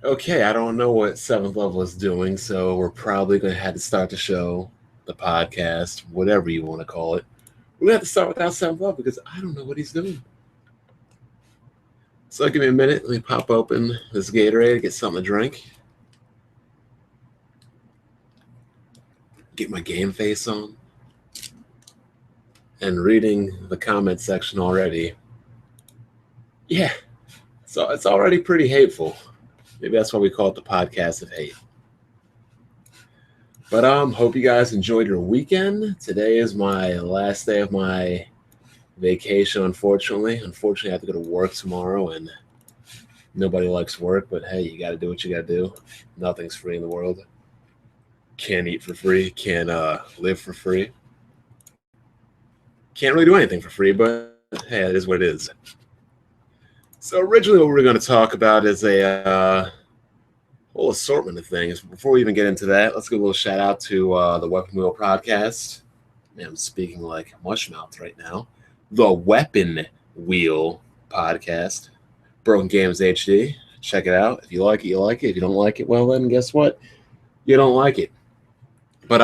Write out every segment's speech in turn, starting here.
Okay, I don't know what seventh level is doing, so we're probably going to have to start the show, the podcast, whatever you want to call it. We're going to have to start without seventh level because I don't know what he's doing. So give me a minute. Let me pop open this Gatorade, get something to drink, get my game face on, and reading the comment section already. Yeah, so it's already pretty hateful. Maybe that's why we call it the podcast of hate. But hope you guys enjoyed your weekend. Today is my last day of my vacation, unfortunately. Unfortunately, I have to go to work tomorrow, and nobody likes work, but hey, you got to do what you got to do. Nothing's free in the world. Can't eat for free. Can't live for free. Can't really do anything for free, but hey, it is what it is. So originally what we were going to talk about is a whole assortment of things. Before we even get into that, let's give a little shout out to the Weapon Wheel podcast. Man, I'm speaking like mushmouth right now. The Weapon Wheel podcast. Broken Games HD. Check it out. If you like it, you like it. If you don't like it, well then guess what? You don't like it. But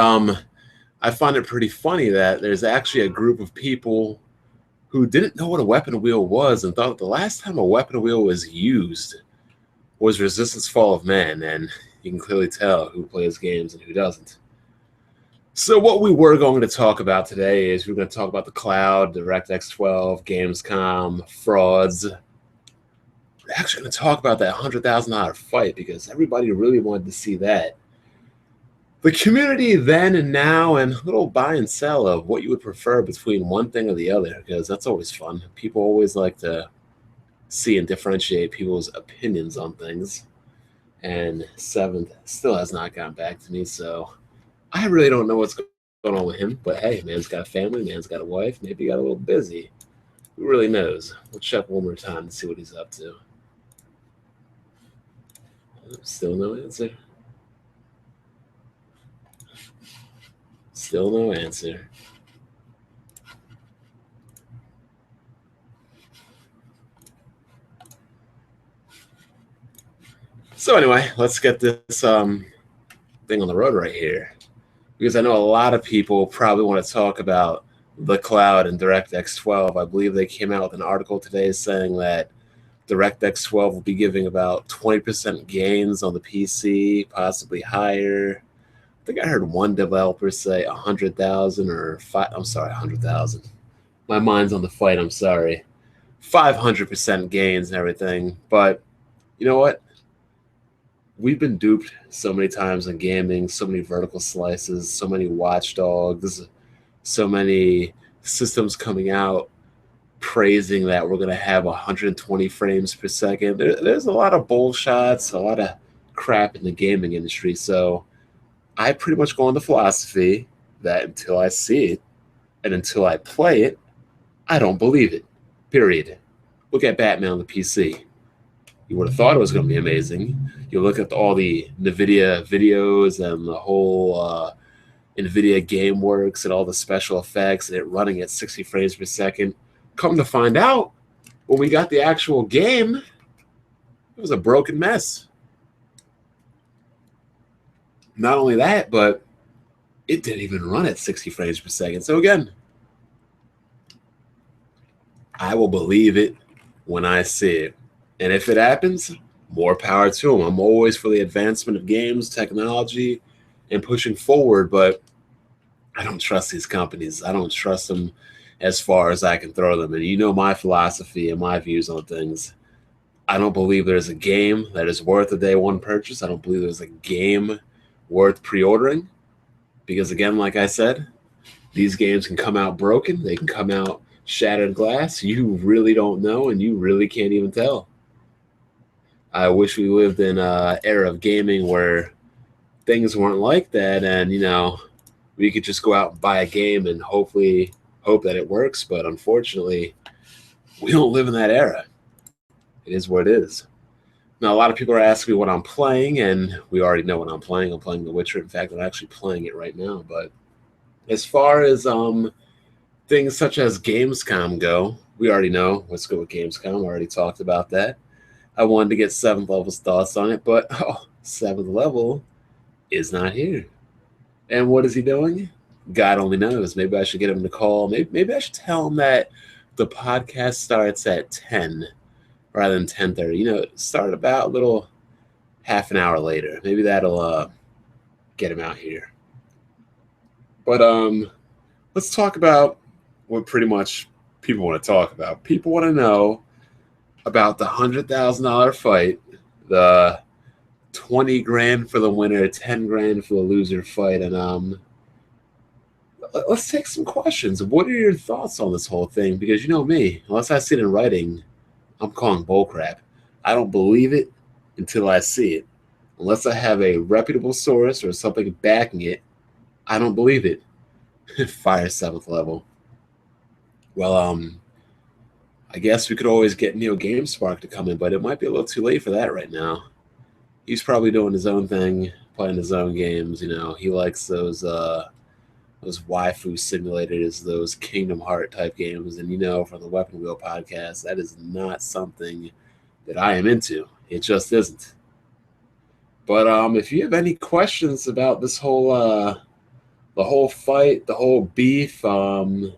I find it pretty funny that there's actually a group of people who didn't know what a weapon wheel was and thought the last time a weapon wheel was used was Resistance Fall of Man, and you can clearly tell who plays games and who doesn't. So what we were going to talk about today is we're going to talk about the cloud, DirectX 12, Gamescom, frauds. We're actually going to talk about that $100,000 fight because everybody really wanted to see that. The community then and now, and a little buy and sell of what you would prefer between one thing or the other, because that's always fun. People always like to see and differentiate people's opinions on things. And Seventh still has not gotten back to me, so I really don't know what's going on with him. But hey, man's got a family, man's got a wife, maybe he got a little busy. Who really knows? We'll check one more time to see what he's up to. Still no answer. Still no answer. So anyway, let's get this thing on the road right here, because I know a lot of people probably want to talk about the cloud and DirectX 12. I believe they came out with an article today saying that DirectX 12 will be giving about 20% gains on the PC, possibly higher. I think I heard one developer say 100,000 or 100,000. My mind's on the fight, I'm sorry. 500% gains and everything. But you know what? We've been duped so many times in gaming, so many vertical slices, so many watchdogs, so many systems coming out praising that we're going to have 120 frames per second. There's a lot of bull shots, a lot of crap in the gaming industry. So I pretty much go on the philosophy that until I see it and until I play it, I don't believe it. Period. Look at Batman on the PC. You would have thought it was going to be amazing. You look at all the NVIDIA videos and the whole NVIDIA GameWorks and all the special effects and it running at 60 frames per second. Come to find out, when we got the actual game, it was a broken mess. Not only that, but it didn't even run at 60 frames per second. So again, I will believe it when I see it. And if it happens, more power to them. I'm always for the advancement of games, technology, and pushing forward, but I don't trust these companies. I don't trust them as far as I can throw them. And you know my philosophy and my views on things. I don't believe there's a game that is worth a day one purchase. I don't believe there's a game worth pre-ordering. Because again, like I said, these games can come out broken. They can come out shattered glass. You really don't know, and you really can't even tell. I wish we lived in an era of gaming where things weren't like that, and we could just go out and buy a game and hopefully hope that it works. But unfortunately, we don't live in that era. It is what it is. Now, a lot of people are asking me what I'm playing, and we already know what I'm playing. I'm playing The Witcher. In fact, I'm actually playing it right now. But as far as things such as Gamescom go, we already know what's good with Gamescom. I already talked about that. I wanted to get 7th level's thoughts on it, but 7th level is not here. And what is he doing? God only knows. Maybe I should get him to call. Maybe I should tell him that the podcast starts at 10 rather than 10:30. Start about a little half an hour later. Maybe that'll get him out here. But let's talk about what pretty much people want to talk about. People want to know about the $100,000 fight, the 20 grand for the winner, 10 grand for the loser fight, and let's take some questions. What are your thoughts on this whole thing? Because you know me, unless I see it in writing, I'm calling bullcrap. I don't believe it until I see it. Unless I have a reputable source or something backing it, I don't believe it. Fire 7th level. Well, I guess we could always get Neo GameSpark to come in, but it might be a little too late for that right now. He's probably doing his own thing, playing his own games. He likes those waifu simulators, those Kingdom Heart type games. And from the Weapon Wheel podcast, that is not something that I am into. It just isn't. But if you have any questions about this whole the whole fight, the whole beef, clowns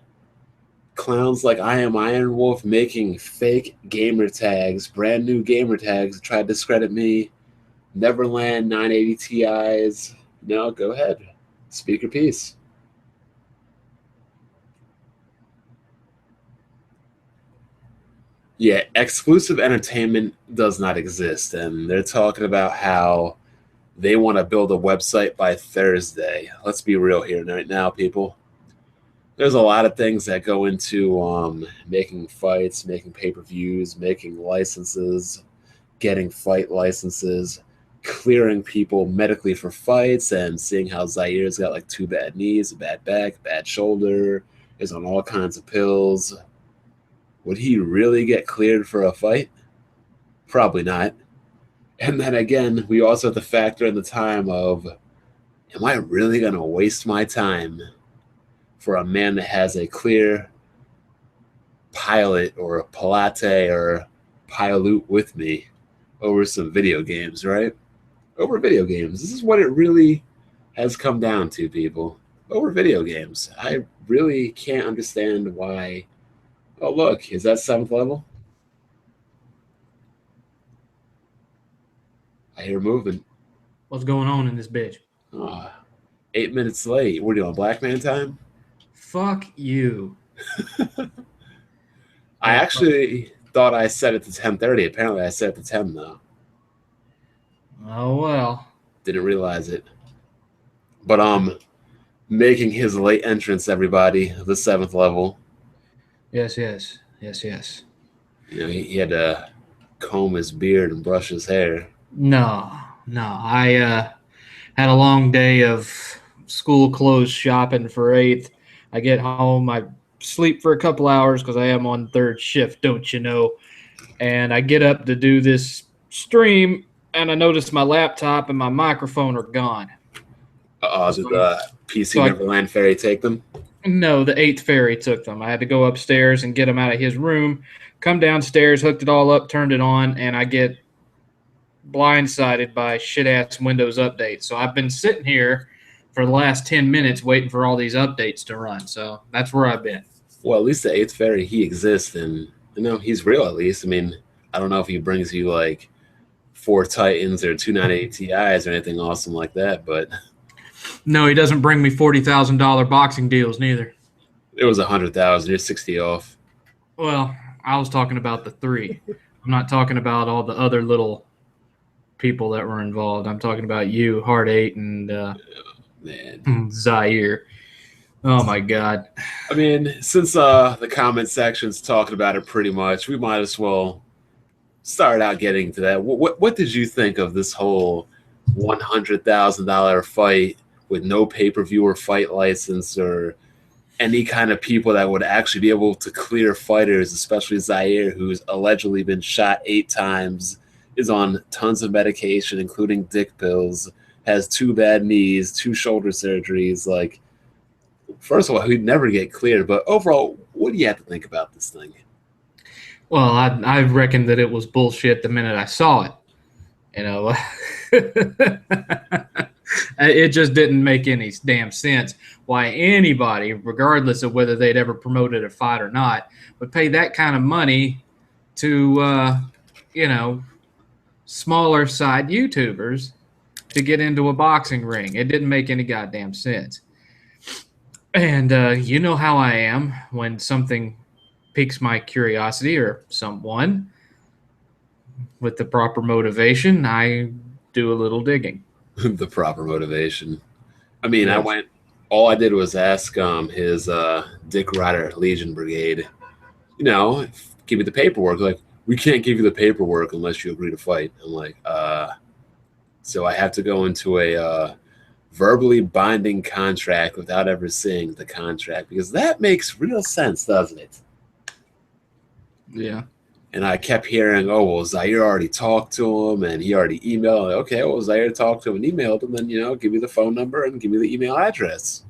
like I Am Iron Wolf making fake gamer tags, brand new gamer tags, try to discredit me, Neverland 980 Ti's, go ahead. Speak your piece. Yeah, exclusive entertainment does not exist, and they're talking about how they want to build a website by Thursday. Let's be real here right now, people. There's a lot of things that go into making fights, making pay-per-views, making licenses, getting fight licenses, clearing people medically for fights, and seeing how Zaire's got like 2 bad knees, a bad back, a bad shoulder, is on all kinds of pills. Would he really get cleared for a fight? Probably not. And then again, we also have to factor in the time of, am I really going to waste my time for a man that has a clear pilot or a palate or pilot with me over some video games, right? Over video games. This is what it really has come down to, people. Over video games. I really can't understand why. Oh, look, is that 7th level? I hear movement. What's going on in this bitch? 8 minutes late. We're doing Black Man time? Fuck you. I actually thought I set it to 10:30. Apparently I set it to 10 though. Oh well. Didn't realize it. But making his late entrance, everybody, the 7th level. Yes. He had to comb his beard and brush his hair. No. I had a long day of school clothes shopping for 8th. I get home, I sleep for a couple hours because I am on 3rd shift, don't you know? And I get up to do this stream, and I notice my laptop and my microphone are gone. Did the PC Neverland Fairy take them? No, the 8th fairy took them. I had to go upstairs and get them out of his room, come downstairs, hooked it all up, turned it on, and I get blindsided by shit-ass Windows updates. So I've been sitting here for the last 10 minutes waiting for all these updates to run. So that's where I've been. Well, at least the 8th fairy, he exists, and he's real at least. I mean, I don't know if he brings you like 4 Titans or 2 980 Ti's or anything awesome like that, but no, he doesn't bring me $40,000 boxing deals neither. It was 100,000. You're 60 off. Well, I was talking about the 3. I'm not talking about all the other little people that were involved. I'm talking about you, Hard 8, and Zaire. Oh my God. I mean, since the comment section's talking about it pretty much, we might as well start out getting to that. What did you think of this whole $100,000 fight with no pay-per-view or fight license or any kind of people that would actually be able to clear fighters, especially Zaire, who's allegedly been shot 8 times, is on tons of medication, including dick pills, has 2 bad knees, 2 shoulder surgeries. Like, first of all, he'd never get cleared. But overall, what do you have to think about this thing? Well, I reckoned that it was bullshit the minute I saw it. You know, it just didn't make any damn sense why anybody, regardless of whether they'd ever promoted a fight or not, would pay that kind of money to, you know, smaller side YouTubers to get into a boxing ring. It didn't make any goddamn sense. And you know how I am when something piques my curiosity or someone with the proper motivation, I do a little digging. The proper motivation. I mean, I Yes. went. All I did was ask his Dick Rider Legion Brigade. Give me the paperwork. Like, we can't give you the paperwork unless you agree to fight. I'm like, so I have to go into a verbally binding contract without ever seeing the contract, because that makes real sense, doesn't it? Yeah. And I kept hearing, oh, well, Zaire already talked to him and he already emailed. Like, okay, well, Zaire talked to him and emailed him, then, give me the phone number and give me the email address.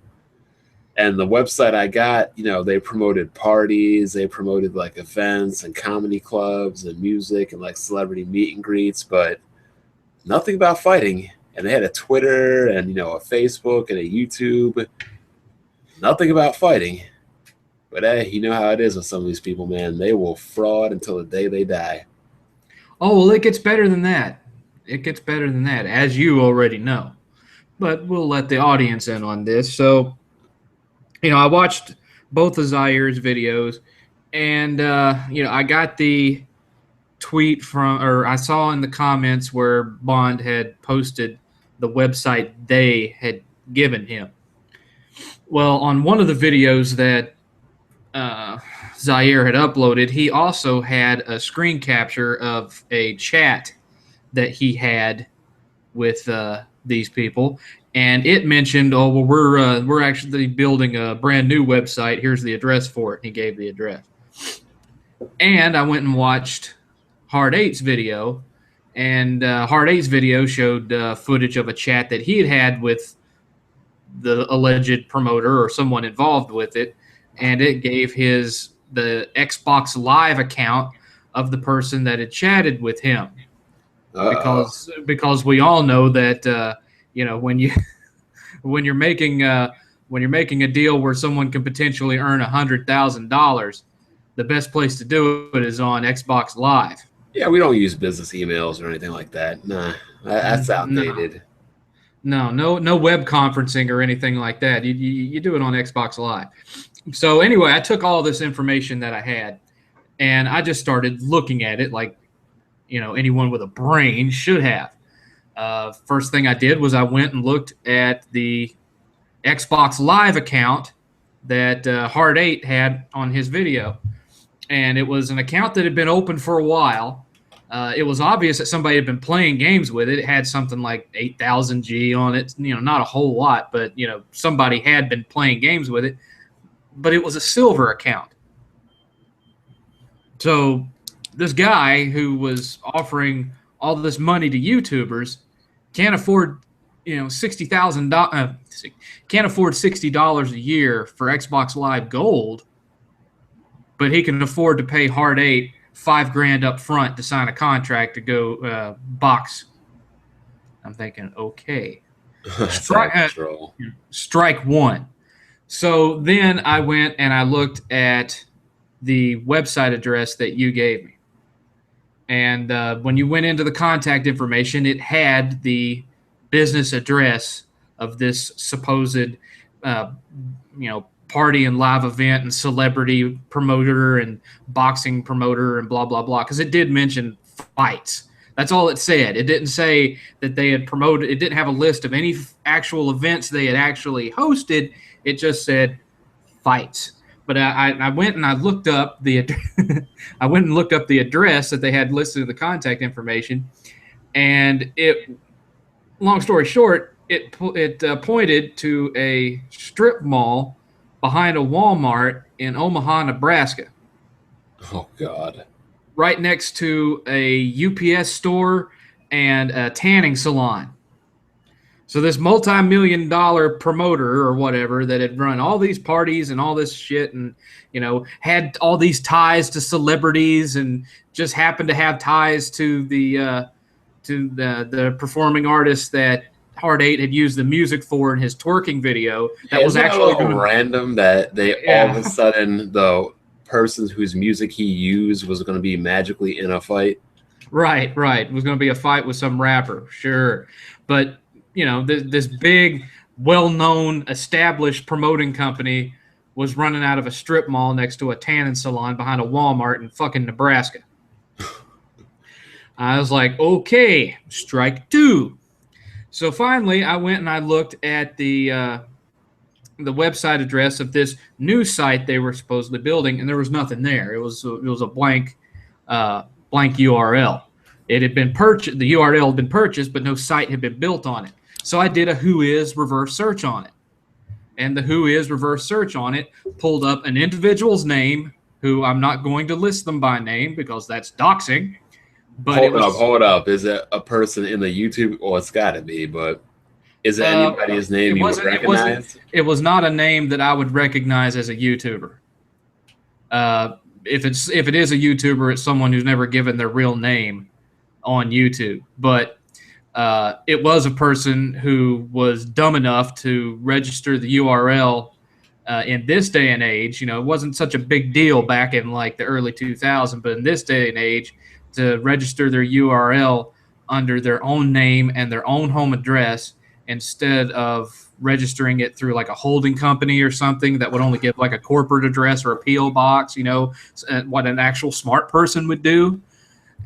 And the website I got, they promoted parties, they promoted like events and comedy clubs and music and like celebrity meet and greets, but nothing about fighting. And they had a Twitter and, a Facebook and a YouTube. Nothing about fighting. But hey, you know how it is with some of these people, man. They will fraud until the day they die. Oh, well, it gets better than that. It gets better than that, as you already know. But we'll let the audience in on this. So, I watched both of Zaire's videos, and, I got the tweet or I saw in the comments where Bond had posted the website they had given him. Well, on one of the videos that Zaire had uploaded, he also had a screen capture of a chat that he had with these people, and it mentioned, "Oh, well, we're actually building a brand new website. Here's the address for it." He gave the address, and I went and watched Hard Eight's video, and Hard Eight's video showed footage of a chat that he had with the alleged promoter or someone involved with it, and it gave the Xbox Live account of the person that had chatted with him. Uh-oh. Because we all know that when you when you're making a deal where someone can potentially earn $100,000, the best place to do it is on Xbox Live. Yeah, we don't use business emails or anything like that. Nah, that's outdated. No web conferencing or anything like that. You do it on Xbox Live. So anyway, I took all this information that I had, and I just started looking at it like anyone with a brain should have. First thing I did was I went and looked at the Xbox Live account that Hard Eight had on his video, and it was an account that had been open for a while. It was obvious that somebody had been playing games with it. It had something like 8,000 G on it, not a whole lot, but somebody had been playing games with it. But it was a silver account. So this guy who was offering all this money to YouTubers can't afford, $60,000. Can't afford $60 a year for Xbox Live Gold, but he can afford to pay Hard Eight $5,000 up front to sign a contract to go box. I'm thinking, okay, strike one. So then I went and I looked at the website address that you gave me. And when you went into the contact information, it had the business address of this supposed, party and live event and celebrity promoter and boxing promoter and blah, blah, blah. Because it did mention fights. That's all it said. It didn't say that they had promoted. It didn't have a list of any actual events they had actually hosted. It just said fights. But I went and I looked up the address that they had listed in the contact information, and long story short, it pointed to a strip mall behind a Walmart in Omaha, Nebraska. Oh God! Right next to a UPS store and a tanning salon. So this multi-million-dollar promoter or whatever that had run all these parties and all this shit, and had all these ties to celebrities, and just happened to have ties to the performing artist that Hard 8 had used the music for in his twerking video. That was actually a little random that they all of a sudden the person whose music he used was going to be magically in a fight. Right. It was going to be a fight with some rapper, sure. But, this big, well-known, established promoting company was running out of a strip mall next to a tanning salon behind a Walmart in fucking Nebraska. I was like, okay, strike two. So finally, I went and I looked at the website address of this new site they were supposedly building, and there was nothing there. It was a blank URL. It had been purchased. The URL had been purchased, but no site had been built on it. So I did a Who Is reverse search on it, and the Who Is reverse search on it pulled up an individual's name, who I'm not going to list them by name because that's doxing. But hold up. Is it a person in the YouTube? Well, it's got to be, but is it anybody's name you would recognize? It was not a name that I would recognize as a YouTuber. If it is a YouTuber, it's someone who's never given their real name on YouTube. But it was a person who was dumb enough to register the URL in this day and age. It wasn't such a big deal back in like the early 2000s, but in this day and age, to register their URL under their own name and their own home address instead of registering it through like a holding company or something that would only give like a corporate address or a PO box, what an actual smart person would do.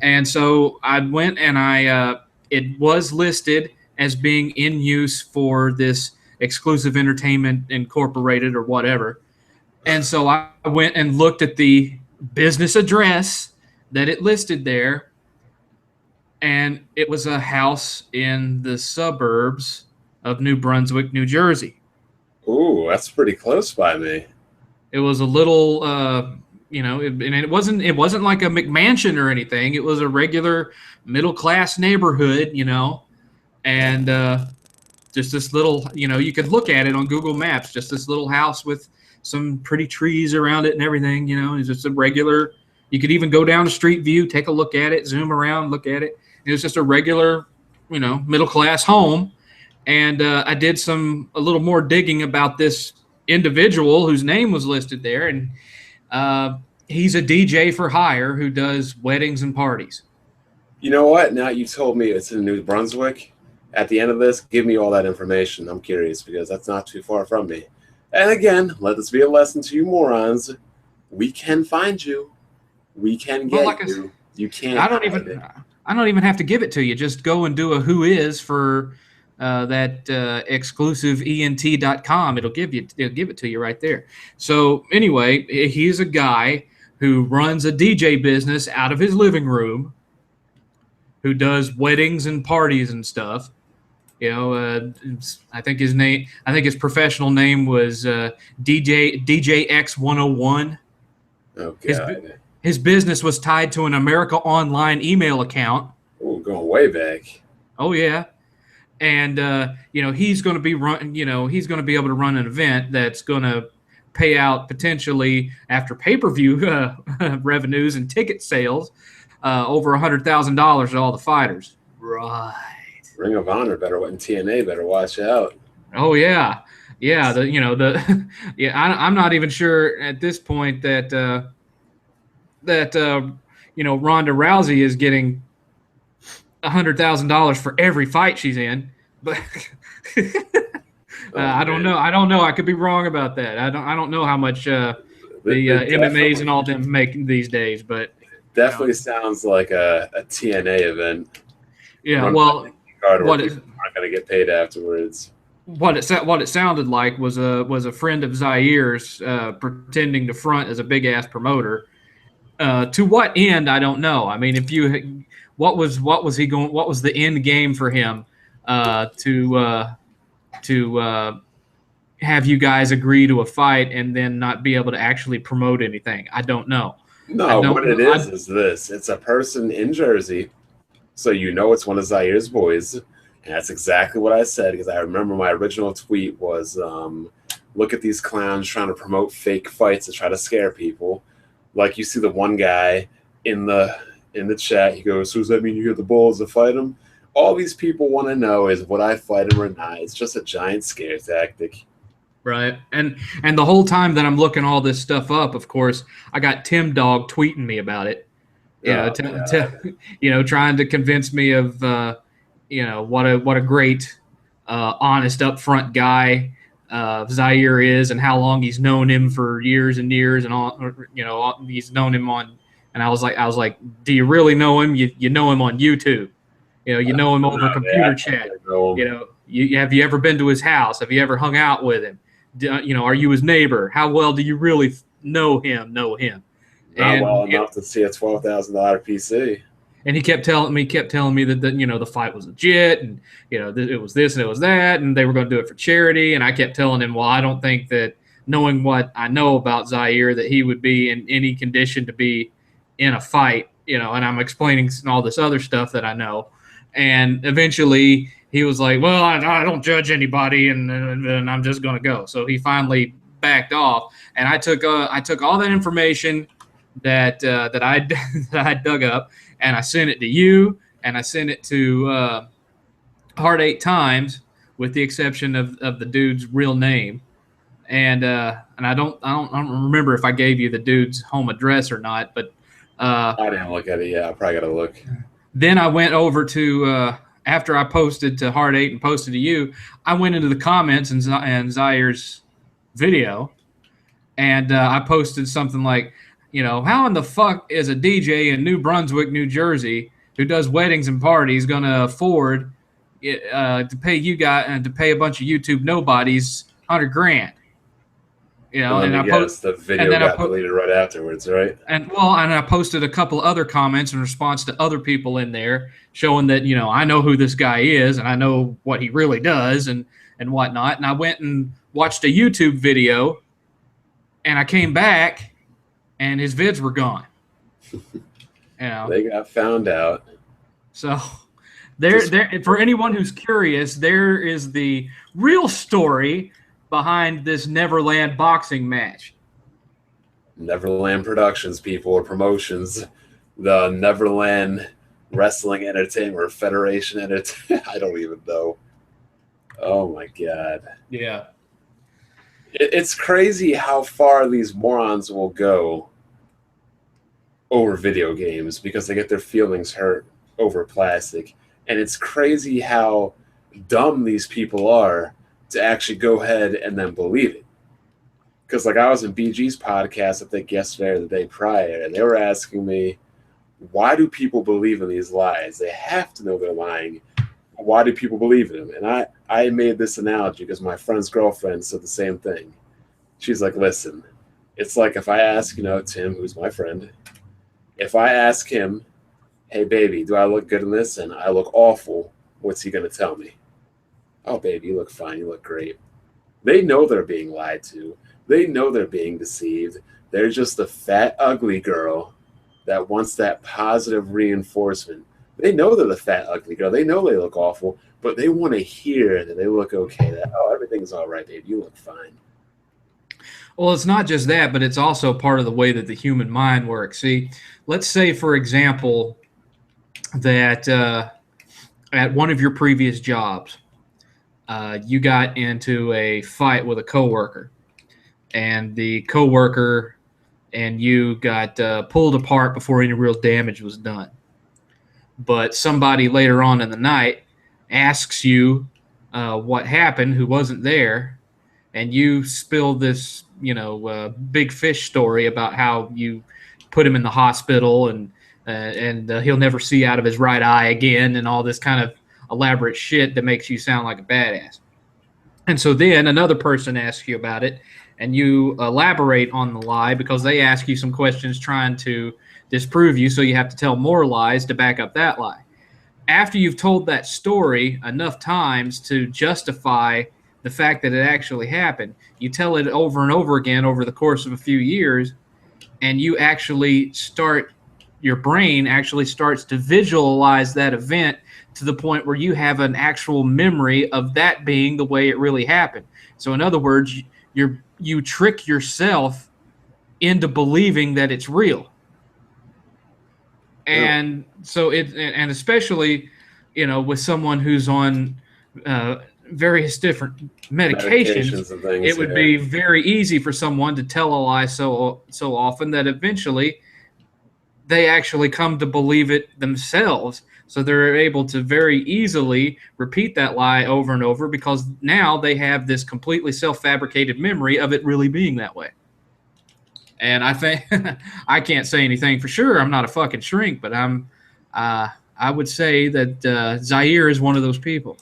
And so I went and it was listed as being in use for this Exclusive Entertainment Incorporated or whatever. And so I went and looked at the business address that it listed there, and it was a house in the suburbs of New Brunswick, New Jersey. Ooh, that's pretty close by me. It was a little, and it wasn't like a McMansion or anything. It was a regular middle-class neighborhood, and just this little, you could look at it on Google Maps, just this little house with some pretty trees around it and everything, it's just a regular. You could even go down to Street View, take a look at it, zoom around, look at it. It was just a regular, middle-class home. And I did a little more digging about this individual whose name was listed there. And he's a DJ for hire who does weddings and parties. You know what? Now you told me it's in New Brunswick. At the end of this, give me all that information. I'm curious because that's not too far from me. And again, let this be a lesson to you morons. We can find you. We can get you. You can't. I don't even have to give it to you. Just go and do a Who Is for that exclusiveent.com. It'll give it to you right there. So anyway, he's a guy who runs a DJ business out of his living room, who does weddings and parties and stuff. I think his professional name was DJ X 101. Okay. His business was tied to an America Online email account. Oh, going way back. Oh yeah, and he's going to be he's going to be able to run an event that's going to pay out potentially after pay-per-view revenues and ticket sales over $100,000 to all the fighters. Right. Ring of Honor and TNA better watch out. Oh yeah. I'm not even sure at this point that Ronda Rousey is getting $100,000 for every fight she's in, but I don't know. I could be wrong about that. I don't know how much the MMAs and all them make these days, but definitely sounds like a TNA event. Yeah, what aren't going to get paid afterwards. What it sounded like was a friend of Zaire's pretending to front as a big ass promoter. To what end, I don't know. I mean, what was the end game for him to have you guys agree to a fight and then not be able to actually promote anything? I don't know. No, what it is this. It's a person in Jersey, so it's one of Zaire's boys. And that's exactly what I said, because I remember my original tweet was, look at these clowns trying to promote fake fights to try to scare people. Like, you see the one guy in the chat, he goes, so does that mean you get the balls to fight him? All these people want to know is, would I fight him or not? It's just a giant scare tactic. Right. And the whole time that I'm looking all this stuff up, of course, I got Tim Dog tweeting me about it. Trying to convince me of what a great honest upfront guy Zaire is, and how long he's known him for years and years, and he's known him on. And I was like, do you really know him? You know him on YouTube. You know him over computer chat. Have you ever been to his house? Have you ever hung out with him? Are you his neighbor? How well do you really know him? Not well enough to see a $12,000 PC. And he kept telling me that the fight was legit, and it was this and it was that, and they were going to do it for charity. And I kept telling him, well, I don't think that, knowing what I know about Zaire, that he would be in any condition to be in a fight. And I'm explaining all this other stuff that I know. And eventually he was like, well, I don't judge anybody, and I'm just going to go. So he finally backed off, and I took all that information that I dug up, and I sent it to you, and I sent it to Hard 8 Times, with the exception of the dude's real name. And I don't remember if I gave you the dude's home address or not, but I didn't look at it. Yeah, I probably got to look. Then I went over to after I posted to Hard 8 and posted to you, I went into the comments and Zaire's video, and I posted something like, how in the fuck is a DJ in New Brunswick, New Jersey, who does weddings and parties, going to afford to pay you guys and to pay a bunch of YouTube nobodies $100,000? And I the video got deleted right afterwards, right? And I posted a couple other comments in response to other people in there, showing that I know who this guy is, and I know what he really does, and whatnot. And I went and watched a YouTube video, and I came back, and his vids were gone. They got found out. So there for anyone who's curious, there is the real story behind this Neverland boxing match. Neverland Productions, people, or promotions, the Neverland Wrestling Entertainment Federation I don't even know. Oh my God. Yeah. It's crazy how far these morons will go over video games because they get their feelings hurt over plastic. And it's crazy how dumb these people are to actually go ahead and then believe it. Because I was in BG's podcast, I think yesterday or the day prior, and they were asking me, why do people believe in these lies? They have to know they're lying. Why do people believe in them? And I made this analogy because my friend's girlfriend said the same thing. She's like, listen, it's like if I ask, Tim, who's my friend, if I ask him, hey, baby, do I look good in this? And I look awful, what's he going to tell me? Oh, baby, you look fine. You look great. They know they're being lied to. They know they're being deceived. They're just a fat, ugly girl that wants that positive reinforcement. They know they're the fat, ugly girl. They know they look awful, but they want to hear that they look okay, that, oh, everything's all right, baby. You look fine. Well, it's not just that, but it's also part of the way that the human mind works. See, let's say, for example, that at one of your previous jobs, you got into a fight with a coworker, and the coworker and you got pulled apart before any real damage was done. But somebody later on in the night asks you what happened, who wasn't there, and you spill this, big fish story about how you put him in the hospital and he'll never see out of his right eye again, and all this kind of elaborate shit that makes you sound like a badass. And so then another person asks you about it, and you elaborate on the lie because they ask you some questions trying to disprove you, so you have to tell more lies to back up that lie. After you've told that story enough times to justify the fact that it actually happened, you tell it over and over again over the course of a few years, and you actually start your brain actually starts to visualize that event to the point where you have an actual memory of that being the way it really happened. So in other words, you trick yourself into believing that it's real. And so and especially, with someone who's on various different medications and things, it would be very easy for someone to tell a lie so often that eventually they actually come to believe it themselves. So they're able to very easily repeat that lie over and over because now they have this completely self-fabricated memory of it really being that way. And I think I can't say anything for sure. I'm not a fucking shrink, but I would say that Zaire is one of those people.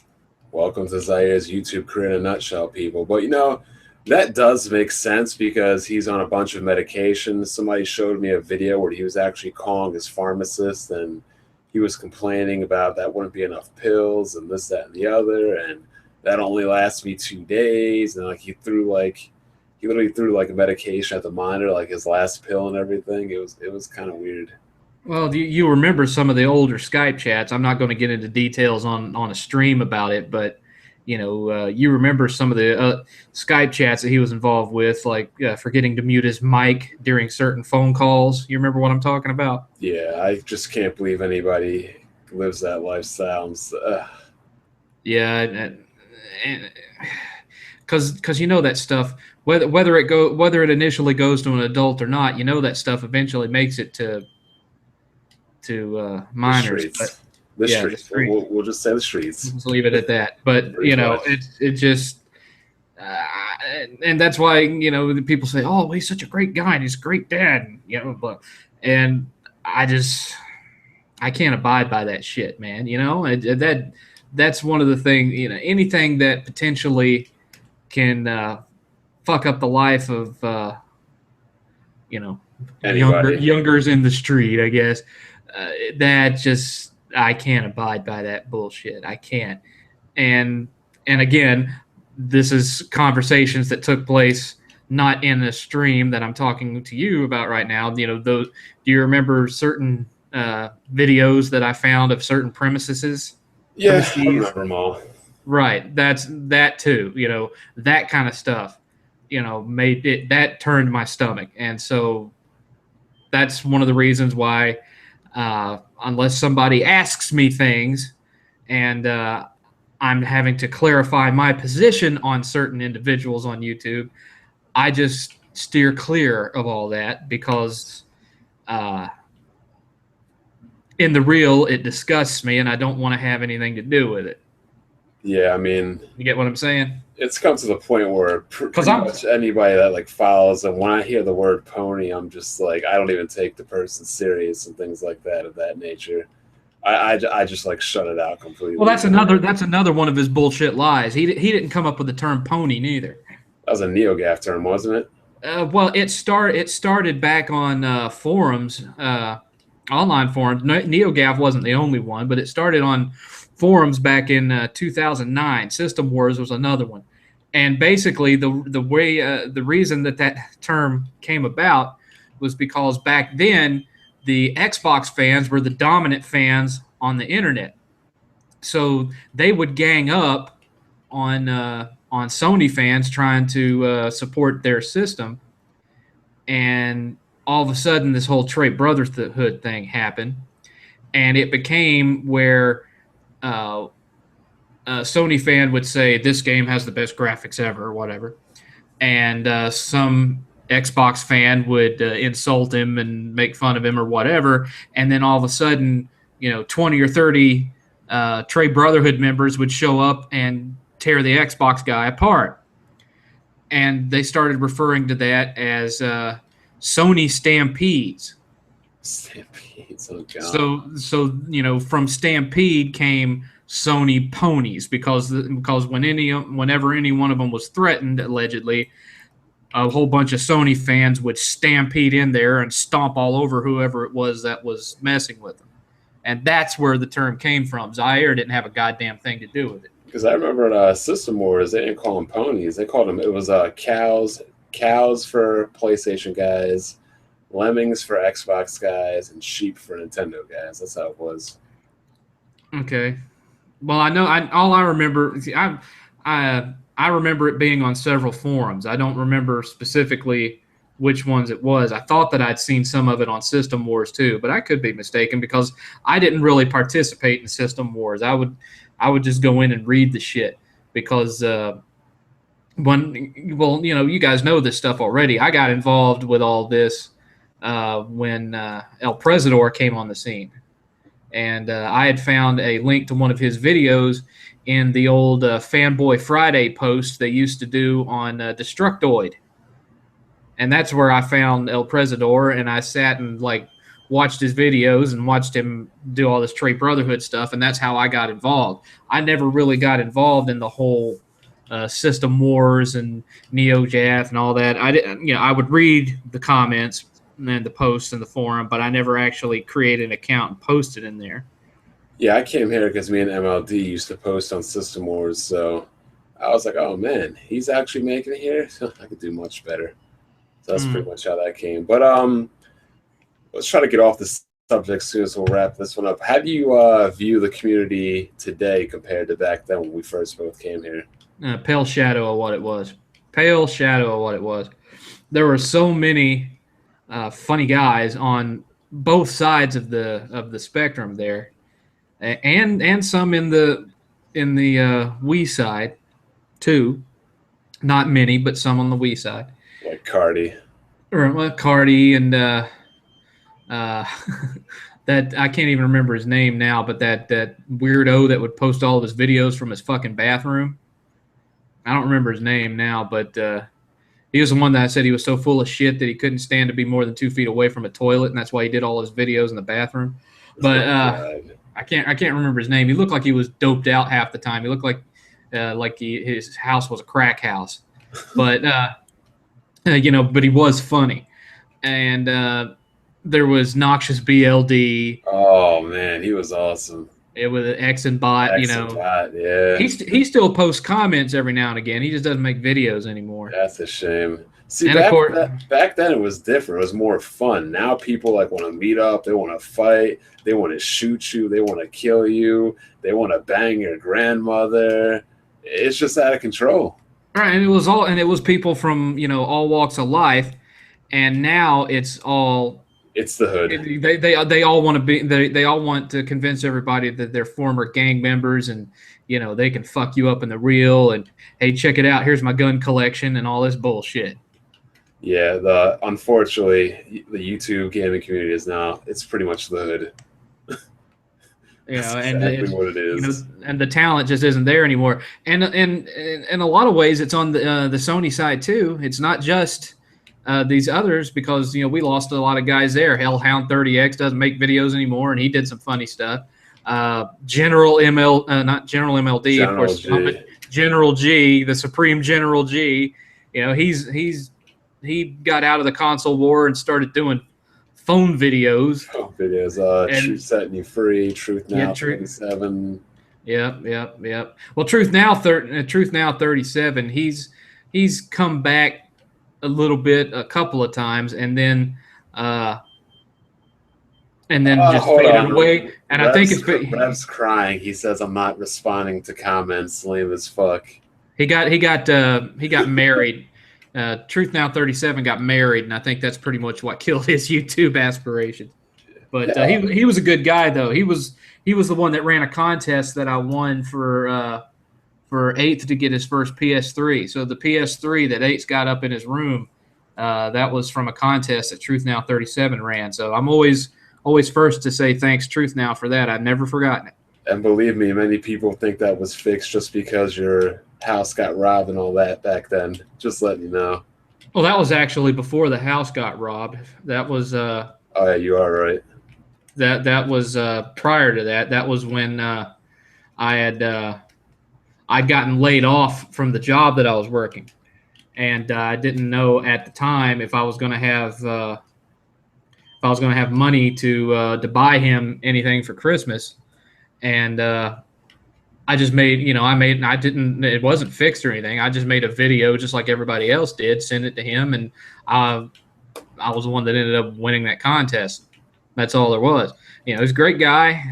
Welcome to Zaire's YouTube career in a nutshell, people. But that does make sense because he's on a bunch of medications. Somebody showed me a video where he was actually calling his pharmacist and he was complaining about that wouldn't be enough pills and this, that, and the other, and that only lasts me 2 days. And he literally threw a medication at the monitor, like his last pill and everything. It was kind of weird. Well, you remember some of the older Skype chats. I'm not going to get into details on a stream about it, but you remember some of the Skype chats that he was involved with, like forgetting to mute his mic during certain phone calls. You remember what I'm talking about? Yeah, I just can't believe anybody lives that lifestyle. Yeah, because that stuff, whether it initially goes to an adult or not, that stuff eventually makes it to minors. The streets. We'll just say the streets. Just leave it at that. But it just and that's why people say, "Oh, he's such a great guy and he's a great dad," and I can't abide by that shit, man. That's one of the things. Anything that potentially can fuck up the life of youngers in the street, I guess. That just, I can't abide by that bullshit. I can't. And again, this is conversations that took place not in a stream that I'm talking to you about right now. Do you remember certain videos that I found of certain premises? Yeah, I remember them all. Right. That too. That kind of stuff. Made it, that turned my stomach, and so that's one of the reasons why. Unless somebody asks me things and I'm having to clarify my position on certain individuals on YouTube, I just steer clear of all that because in the real, it disgusts me and I don't want to have anything to do with it. Yeah, I mean... You get what I'm saying? It's come to the point where pretty much anybody that follows, and when I hear the word pony, I'm just I don't even take the person serious and things like that of that nature. I just shut it out completely. Well, that's another one of his bullshit lies. He didn't come up with the term pony neither. That was a NeoGAF term, wasn't it? Well, it started back on forums, online forums. NeoGAF wasn't the only one, but it started on forums back in 2009. System Wars was another one, and basically the reason that term came about was because back then the Xbox fans were the dominant fans on the internet, so they would gang up on Sony fans trying to support their system, and all of a sudden this whole Trey Brotherhood thing happened, and it became where a Sony fan would say this game has the best graphics ever or whatever, and some Xbox fan would insult him and make fun of him or whatever, and then all of a sudden 20 or 30 Trey Brotherhood members would show up and tear the Xbox guy apart, and they started referring to that as Sony Stampedes. Stampedes, oh God. So from Stampede came Sony Ponies because whenever any one of them was threatened, allegedly, a whole bunch of Sony fans would stampede in there and stomp all over whoever it was that was messing with them, and that's where the term came from. Zaire didn't have a goddamn thing to do with it. Because I remember at System Wars, they didn't call them ponies; they called them, it was cows for PlayStation guys. lemmings for Xbox guys and sheep for Nintendo guys. That's how it was. Okay. Well, I know. All I remember. See, I remember it being on several forums. I don't remember specifically which ones it was. I thought that I'd seen some of it on System Wars too, but I could be mistaken because I didn't really participate in System Wars. I would just go in and read the shit because you guys know this stuff already. I got involved with all this when El Presidor came on the scene. And I had found a link to one of his videos in the old Fanboy Friday posts they used to do on Destructoid. And that's where I found El Presidor, and I sat and watched his videos and watched him do all this Trade Brotherhood stuff, and that's how I got involved. I never really got involved in the whole System Wars and NeoJath and all that. I would read the comments and the posts in the forum, but I never actually created an account and posted in there. Yeah, I came here because me and MLD used to post on System Wars, so I was like, oh man, he's actually making it here? So I could do much better. So that's pretty much how that came. But let's try to get off this subject soon as we'll wrap this one up. How do you view the community today compared to back then when we first both came here? Pale shadow of what it was. Pale shadow of what it was. There were so many funny guys on both sides of the spectrum there, and some in the Wii side too. Not many, but some on the Wii side. Like Cardi. Or Cardi and that I can't even remember his name now, but that weirdo that would post all of his videos from his fucking bathroom. I don't remember his name now, but he was the one that said he was so full of shit that he couldn't stand to be more than 2 feet away from a toilet, and that's why he did all his videos in the bathroom. But I can't remember his name. He looked like he was doped out half the time. He looked like his house was a crack house, but but he was funny. And there was Noxious BLD. Oh man, he was awesome. It was X and Bot, yeah. He still posts comments every now and again. He just doesn't make videos anymore. That's a shame. See, back then it was different. It was more fun. Now people want to meet up. They want to fight. They want to shoot you. They want to kill you. They want to bang your grandmother. It's just out of control. Right, and it was people from all walks of life, and now it's all. It's the hood. They all want to be. They all want to convince everybody that they're former gang members, and they can fuck you up in the real. And hey, check it out. Here's my gun collection and all this bullshit. Yeah, unfortunately the YouTube gaming community is now it's pretty much the hood. Exactly what it is. And the talent just isn't there anymore. And in a lot of ways, it's on the Sony side too. It's not just these others because we lost a lot of guys there. Hellhound 30X doesn't make videos anymore, and he did some funny stuff. Not General MLD, of course. G. General G, the Supreme General G. He got out of the console war and started doing phone videos. Truth Setting You Free, Truth Now 37. Yep. Well, Truth Now 37. He's come back a little bit, a couple of times, and then just faded away. And I think Rev's crying. He says, "I'm not responding to comments. Lame as fuck." He got married. Truth Now 37 got married, and I think that's pretty much what killed his YouTube aspirations. But he was a good guy, though. He was the one that ran a contest that I won for Eighth to get his first PS3. So the PS3 that Eighth's got up in his room, that was from a contest that Truth Now 37 ran. So I'm always first to say thanks, Truth Now, for that. I've never forgotten it. And believe me, many people think that was fixed just because your house got robbed and all that back then. Just letting you know. Well, that was actually before the house got robbed. That was oh yeah, you are right. That was prior to that. That was when I'd gotten laid off from the job that I was working, and I didn't know at the time if I was going to have money to buy him anything for Christmas, and I just made, it wasn't fixed or anything. I just made a video just like everybody else did, send it to him, and I was the one that ended up winning that contest. That's all there was. You know, he's a great guy.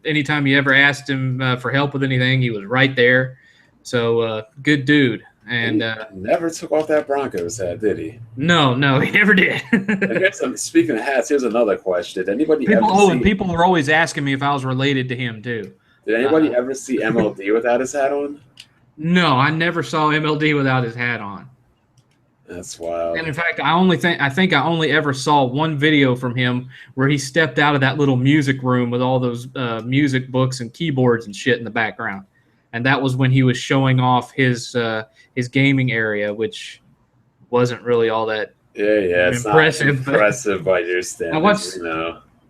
Anytime you ever asked him for help with anything, he was right there. So good dude. And he never took off that Broncos hat, did he? No, he never did. Speaking of hats, here's another question. Did anybody people were always asking me if I was related to him too. Did anybody ever see MLD without his hat on? No, I never saw MLD without his hat on. That's wild. And in fact, I think I only ever saw one video from him where he stepped out of that little music room with all those music books and keyboards and shit in the background. And that was when he was showing off his gaming area, which wasn't really all that impressive. Not impressive by your standards.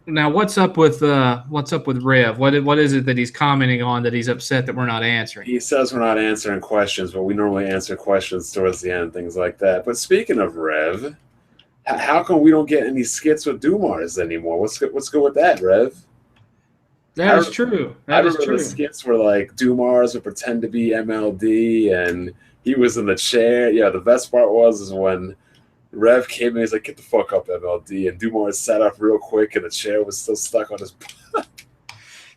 Now what's up with Rev? What is it that he's commenting on that he's upset that we're not answering? He says we're not answering questions, but we normally answer questions towards the end, things like that. But speaking of Rev, how come we don't get any skits with Dumars anymore? What's good with that, Rev? That is true. I remember the skits were like Dumars would pretend to be MLD, and he was in the chair. Yeah, the best part was when Rev came in, he's like, "Get the fuck up, MLD," and Dumars sat up real quick, and the chair was still stuck on his butt.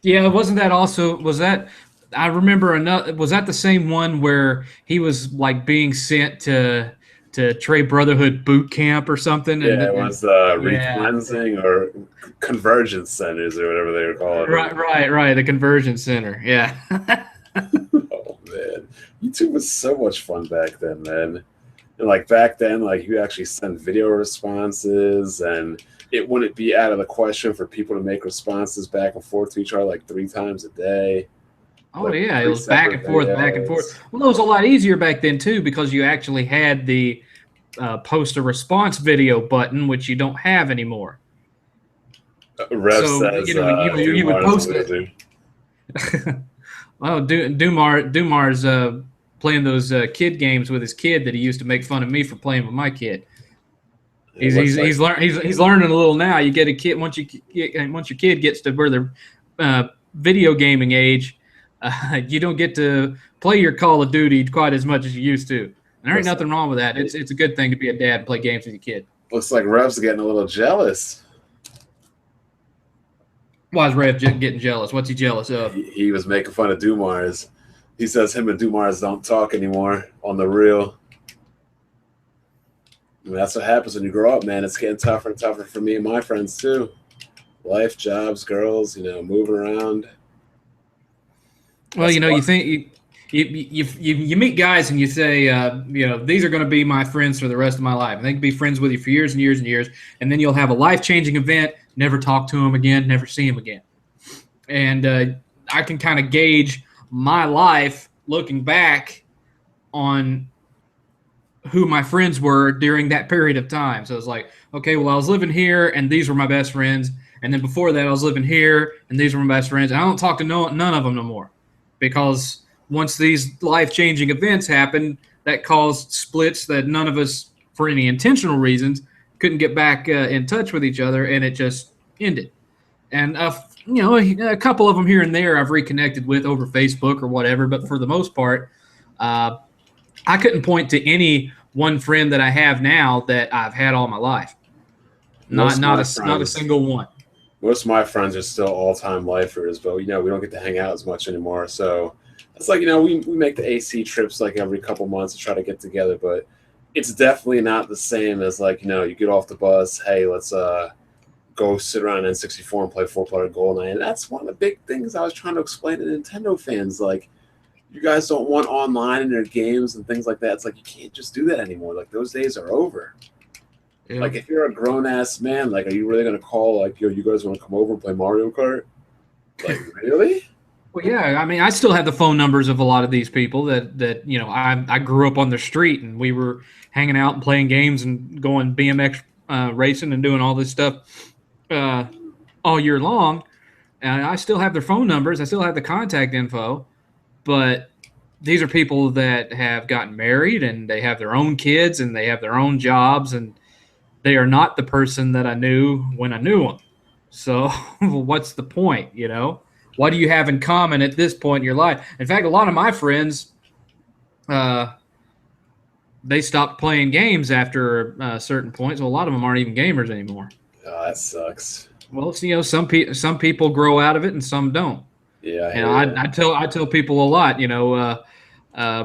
Yeah, wasn't that also? Was that? I remember another. Was that the same one where he was like being sent to Trey Brotherhood boot camp or something? Yeah, it was recleansing or convergence centers or whatever they were called. Right. The conversion center. Yeah. Oh man, YouTube was so much fun back then, man. And like back then, like you actually send video responses, and it wouldn't be out of the question for people to make responses back and forth to each other like 3 times a day. Oh like yeah, it was back and forth. Well, it was a lot easier back then too because you actually had the post a response video button, which you don't have anymore. Rev says you would post it. Well, Dumar's playing those kid games with his kid that he used to make fun of me for playing with my kid. He's learning a little now. You get a kid once your kid gets to where they're video gaming age, you don't get to play your Call of Duty quite as much as you used to. And there ain't nothing wrong with that. It's a good thing to be a dad and play games with your kid. Looks like Rev's getting a little jealous. Why is Rev getting jealous? What's he jealous of? He was making fun of Dumars. He says him and Dumars don't talk anymore on the real. I mean, that's what happens when you grow up, man. It's getting tougher and tougher for me and my friends too. Life, jobs, girls, moving around. Well, you think you meet guys and you say, these are going to be my friends for the rest of my life. And they can be friends with you for years and years and years. And then you'll have a life-changing event, never talk to them again, never see them again. And I can kind of gauge my life looking back on who my friends were during that period of time. So it's like, okay, well, I was living here and these were my best friends. And then before that, I was living here and these were my best friends. And I don't talk to none of them no more because once these life-changing events happened, that caused splits that none of us, for any intentional reasons, couldn't get back in touch with each other, and it just ended. And a couple of them here and there I've reconnected with over Facebook or whatever, but for the most part, I couldn't point to any one friend that I have now that I've had all my life. Not a single one. Most of my friends are still all-time lifers, but we don't get to hang out as much anymore. So it's like we make the AC trips like every couple months to try to get together, but it's definitely not the same as like you get off the bus. Hey, let's go sit around N64 and play 4-player GoldenEye. And that's one of the big things I was trying to explain to Nintendo fans. Like, you guys don't want online in your games and things like that. It's like you can't just do that anymore. Like those days are over. Yeah. Like if you're a grown ass man, like are you really gonna call like, yo, you guys want to come over and play Mario Kart? Like really? Well, yeah. I mean, I still have the phone numbers of a lot of these people that I grew up on the street and we were hanging out and playing games and going BMX racing and doing all this stuff all year long. And I still have their phone numbers. I still have the contact info. But these are people that have gotten married and they have their own kids and they have their own jobs and they are not the person that I knew when I knew them. So what's the point, What do you have in common at this point in your life? In fact, a lot of my friends, they stopped playing games after a certain point, so a lot of them aren't even gamers anymore. Oh, that sucks. Well, it's, some people grow out of it and some don't. Yeah, I And hear you. I tell people a lot,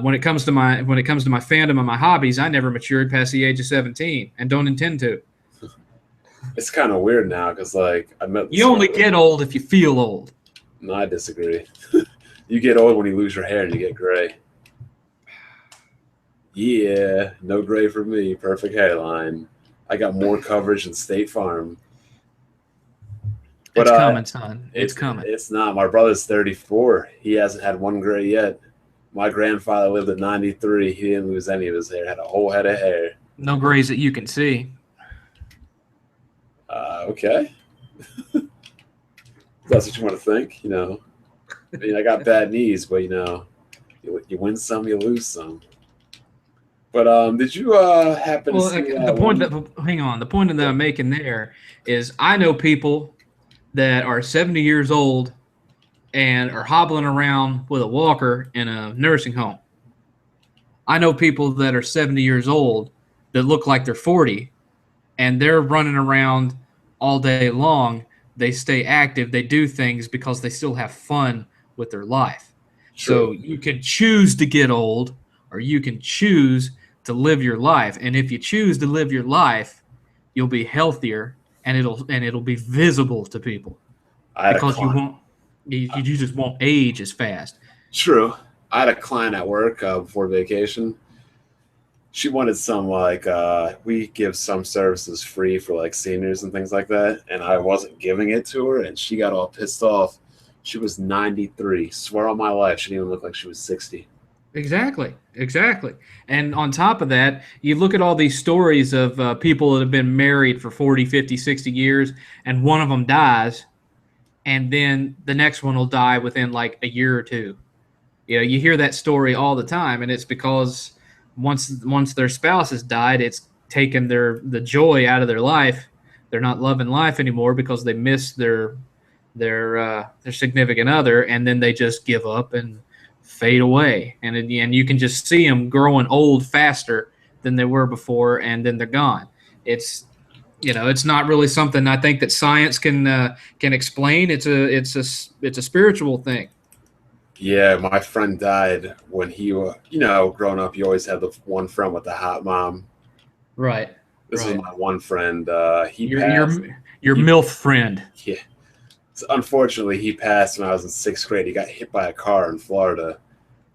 when it comes to my fandom and my hobbies, I never matured past the age of 17 and don't intend to. It's kind of weird now because, like, I met. You only get old if you feel old. No, I disagree. You get old when you lose your hair and you get gray. Yeah, no gray for me. Perfect hairline. I got more coverage than State Farm. But It's coming, son. It's coming. It's not. My brother's 34. He hasn't had one gray yet. My grandfather lived at 93. He didn't lose any of his hair. Had a whole head of hair. No grays that you can see. Okay. That's what you want to think, I mean, I got bad knees, but you win some, you lose some. But did you happen to see the point that I'm making there is I know people that are 70 years old and are hobbling around with a walker in a nursing home. I know people that are 70 years old that look like they're 40 and they're running around all day long. They stay active. They do things because they still have fun with their life. True. So you can choose to get old or you can choose to live your life. And if you choose to live your life, you'll be healthier and it'll be visible to people because you just won't age as fast. True. I had a client at work before vacation. She wanted some we give some services free for like seniors and things like that, and I wasn't giving it to her, and she got all pissed off. She was 93. Swear on my life, she didn't even look like she was 60. Exactly. And on top of that, you look at all these stories of people that have been married for 40, 50, 60 years, and one of them dies, and then the next one will die within like a year or two. You hear that story all the time, and it's because once their spouse has died, it's taken the joy out of their life. They're not loving life anymore because they miss their significant other, and then they just give up and fade away. And you can just see them growing old faster than they were before, and then they're gone. It's not really something I think that science can explain. It's a spiritual thing. Yeah, my friend died when he, growing up, you always had the one friend with the hot mom. Right. This is my one friend. He passed. Your MILF friend. Yeah. So unfortunately, he passed when I was in 6th grade. He got hit by a car in Florida.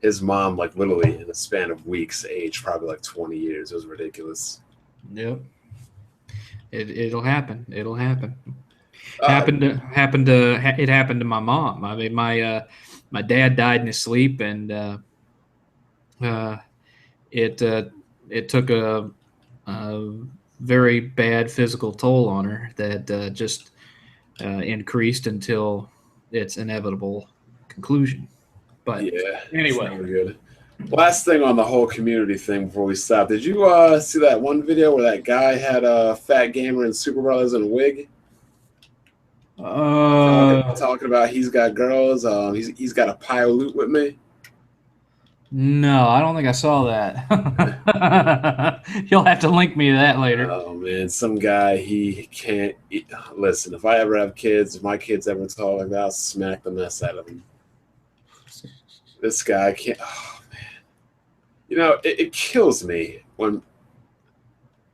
His mom, like literally in a span of weeks, aged probably like 20 years. It was ridiculous. Yep. It'll happen. It'll happen. It happened to my mom. I mean, my dad died in his sleep, and it took a very bad physical toll on her that just increased until its inevitable conclusion. But yeah, anyway, good. Last thing on the whole community thing before we stop. Did you see that one video where that guy had a fat gamer in Super Brothers in a wig? Talking about he's got girls. He's got a pile of loot with me. No, I don't think I saw that. You'll have to link me to that later. Oh man, some guy, he can't listen. If I ever have kids, if my kids ever talk like that, I'll smack the mess out of them. This guy can't. Oh man, it kills me when.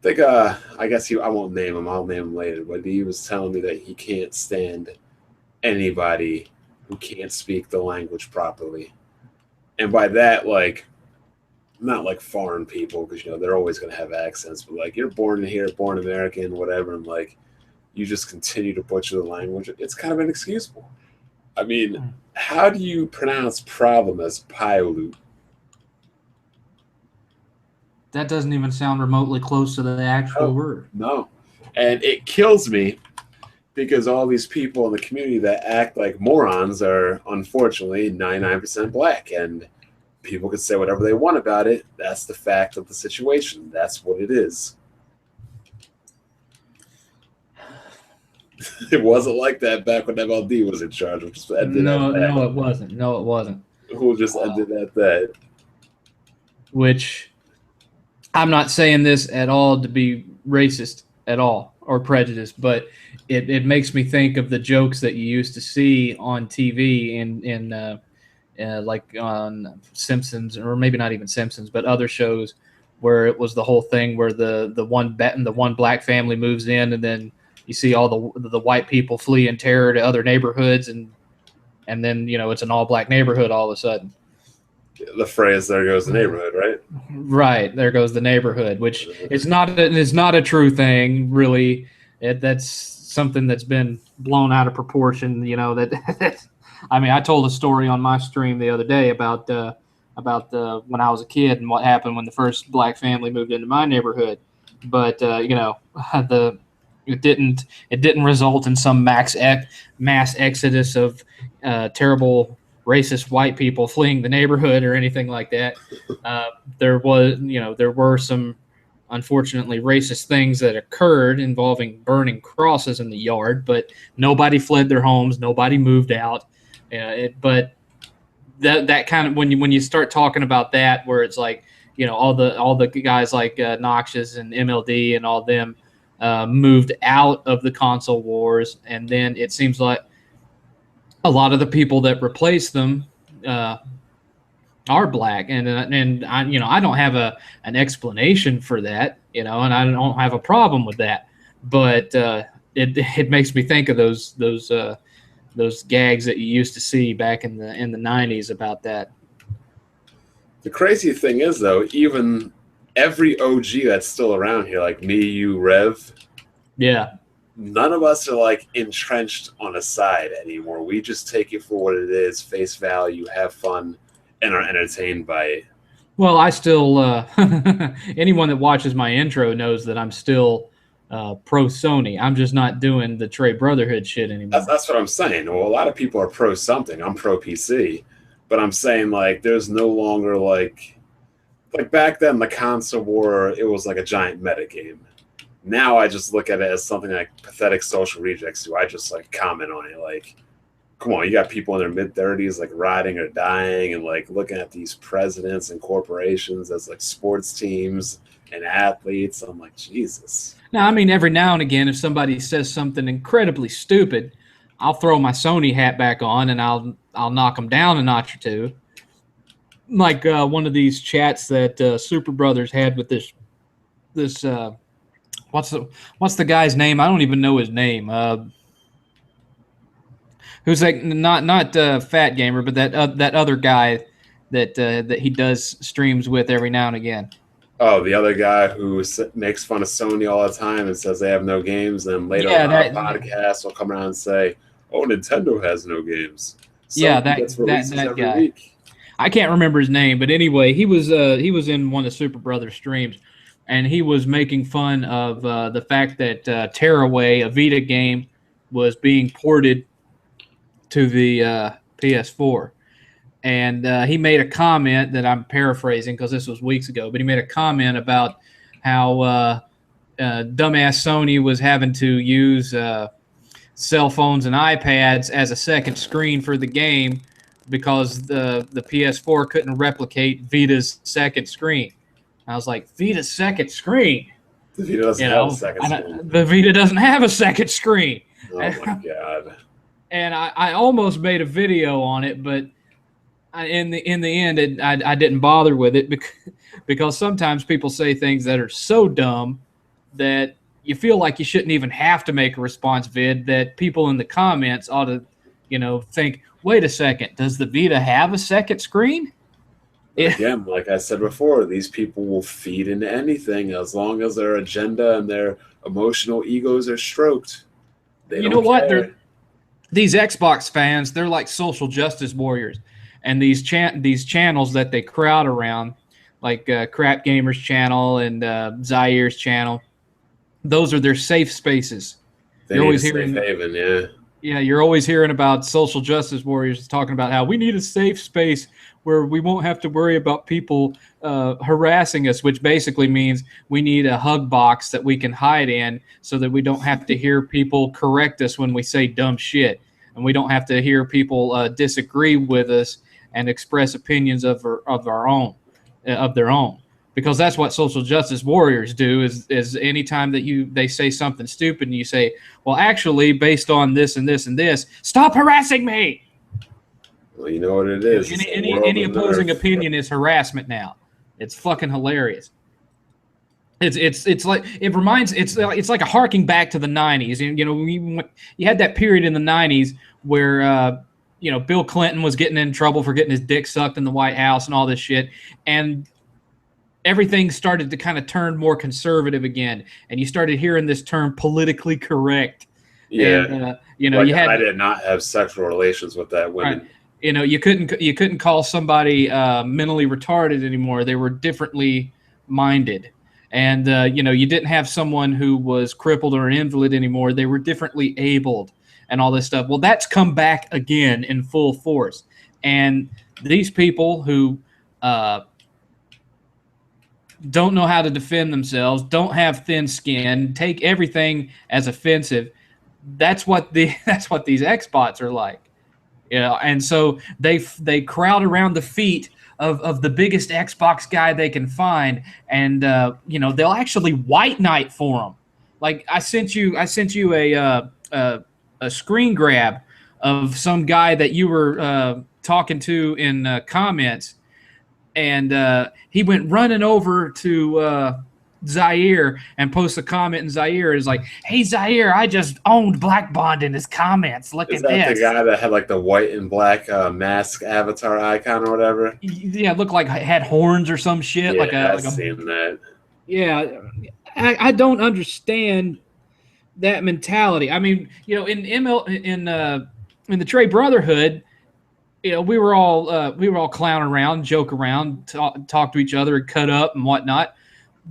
I guess I won't name him. I'll name him later. But he was telling me that he can't stand anybody who can't speak the language properly. And by that, like, not like foreign people, because, they're always going to have accents. But, like, you're born in here, born American, whatever, and, like, you just continue to butcher the language. It's kind of inexcusable. I mean, how do you pronounce problem as Paiute? That doesn't even sound remotely close to the actual word. No. And it kills me because all these people in the community that act like morons are, unfortunately, 99% black. And people can say whatever they want about it. That's the fact of the situation. That's what it is. It wasn't like that back when MLD was in charge. Which just ended no, it wasn't. Who just ended at that. Which I'm not saying this at all to be racist at all or prejudiced, but it makes me think of the jokes that you used to see on TV like on Simpsons, or maybe not even Simpsons, but other shows where it was the whole thing where the one black family moves in, and then you see all the white people flee in terror to other neighborhoods, and then it's an all black neighborhood all of a sudden. The phrase "there goes the neighborhood," right? Right, there goes the neighborhood, which it's not a true thing, really. That's something that's been blown out of proportion. That I mean, I told a story on my stream the other day about when I was a kid and what happened when the first black family moved into my neighborhood. But it didn't result in some mass exodus of terrible racist white people fleeing the neighborhood or anything like that. There were some unfortunately racist things that occurred involving burning crosses in the yard, but nobody fled their homes, nobody moved out. But that kind of when you start talking about that, where it's like all the guys like Noxious and MLD and all them moved out of the console wars, and then it seems like a lot of the people that replace them are black, and I don't have an explanation for that, and I don't have a problem with that, but it makes me think of those gags that you used to see back in the 90s about that. The crazy thing is, though, even every OG that's still around here, like me, you, Rev, yeah. None of us are like entrenched on a side anymore. We just take it for what it is, face value, have fun, and are entertained by it. Well, I still anyone that watches my intro knows that I'm still pro Sony. I'm just not doing the Trey Brotherhood shit anymore. That's what I'm saying. Well, a lot of people are pro something. I'm pro PC, but I'm saying like there's no longer like back then the console war. It was like a giant meta game. Now I just look at it as something like pathetic social rejects do. I just like comment on it like, come on, you got people in their mid-30s like riding or dying and like looking at these presidents and corporations as like sports teams and athletes. I'm like, Jesus. Now, I mean, every now and again, if somebody says something incredibly stupid, I'll throw my Sony hat back on and I'll knock them down a notch or two. Like one of these chats that Super Brothers had with this what's the guy's name? I don't even know his name. Who's like not Fat Gamer, but that other guy that he does streams with every now and again. Oh, the other guy who makes fun of Sony all the time and says they have no games, and later on the podcast will come around and say, "Oh, Nintendo has no games." So that guy. Week. I can't remember his name, but anyway, he was in one of Super Brothers streams. And he was making fun of the fact that Tearaway, a Vita game, was being ported to the PS4. And he made a comment that I'm paraphrasing because this was weeks ago, but he made a comment about how dumbass Sony was having to use cell phones and iPads as a second screen for the game because the PS4 couldn't replicate Vita's second screen. I was like, Vita's second screen? The Vita doesn't have a second screen. The Vita doesn't have a second screen. Oh, my God. And I almost made a video on it, but in the end, I didn't bother with it because sometimes people say things that are so dumb that you feel like you shouldn't even have to make a response vid, that people in the comments ought to, think, wait a second, does the Vita have a second screen? Again, like I said before, these people will feed into anything as long as their agenda and their emotional egos are stroked. They don't care. These Xbox fans, they're like social justice warriors. And these channels that they crowd around, like Crap Gamers channel and Zaire's channel, those are their safe spaces. They need a safe haven, yeah. Yeah, you're always hearing about social justice warriors talking about how we need a safe space where we won't have to worry about people harassing us, which basically means we need a hug box that we can hide in so that we don't have to hear people correct us when we say dumb shit. And we don't have to hear people disagree with us and express opinions of their own. because that's what social justice warriors do. Is anytime that they say something stupid and you say, well, actually, based on this and this and this, stop harassing me. Well, you know what it is. Any opposing opinion is harassment now. It's fucking hilarious. It's like it's like a harking back to the 90s. And you had that period in the 90s where Bill Clinton was getting in trouble for getting his dick sucked in the White House and all this shit, and everything started to kind of turn more conservative again, and you started hearing this term politically correct. Yeah, and, I did not have sexual relations with that woman. Right. You couldn't call somebody mentally retarded anymore. They were differently minded. And, you didn't have someone who was crippled or an invalid anymore. They were differently abled and all this stuff. Well, that's come back again in full force. And these people who don't know how to defend themselves, don't have thin skin, take everything as offensive, that's what these Xbots are like. And so they crowd around the feet of the biggest Xbox guy they can find, and they'll actually white knight for them. Like I sent you a screen grab of some guy that you were talking to in comments, and he went running over to Zaire and posts a comment, and Zaire is like, "Hey Zaire, I just owned Black Bond in his comments. Look at this." Is that the guy that had like the white and black mask avatar icon or whatever? Yeah, it looked like it had horns or some shit. Yeah, I've seen that. Yeah, I don't understand that mentality. I mean, in the Trey Brotherhood, we were all clown around, joke around, talk to each other, and cut up and whatnot.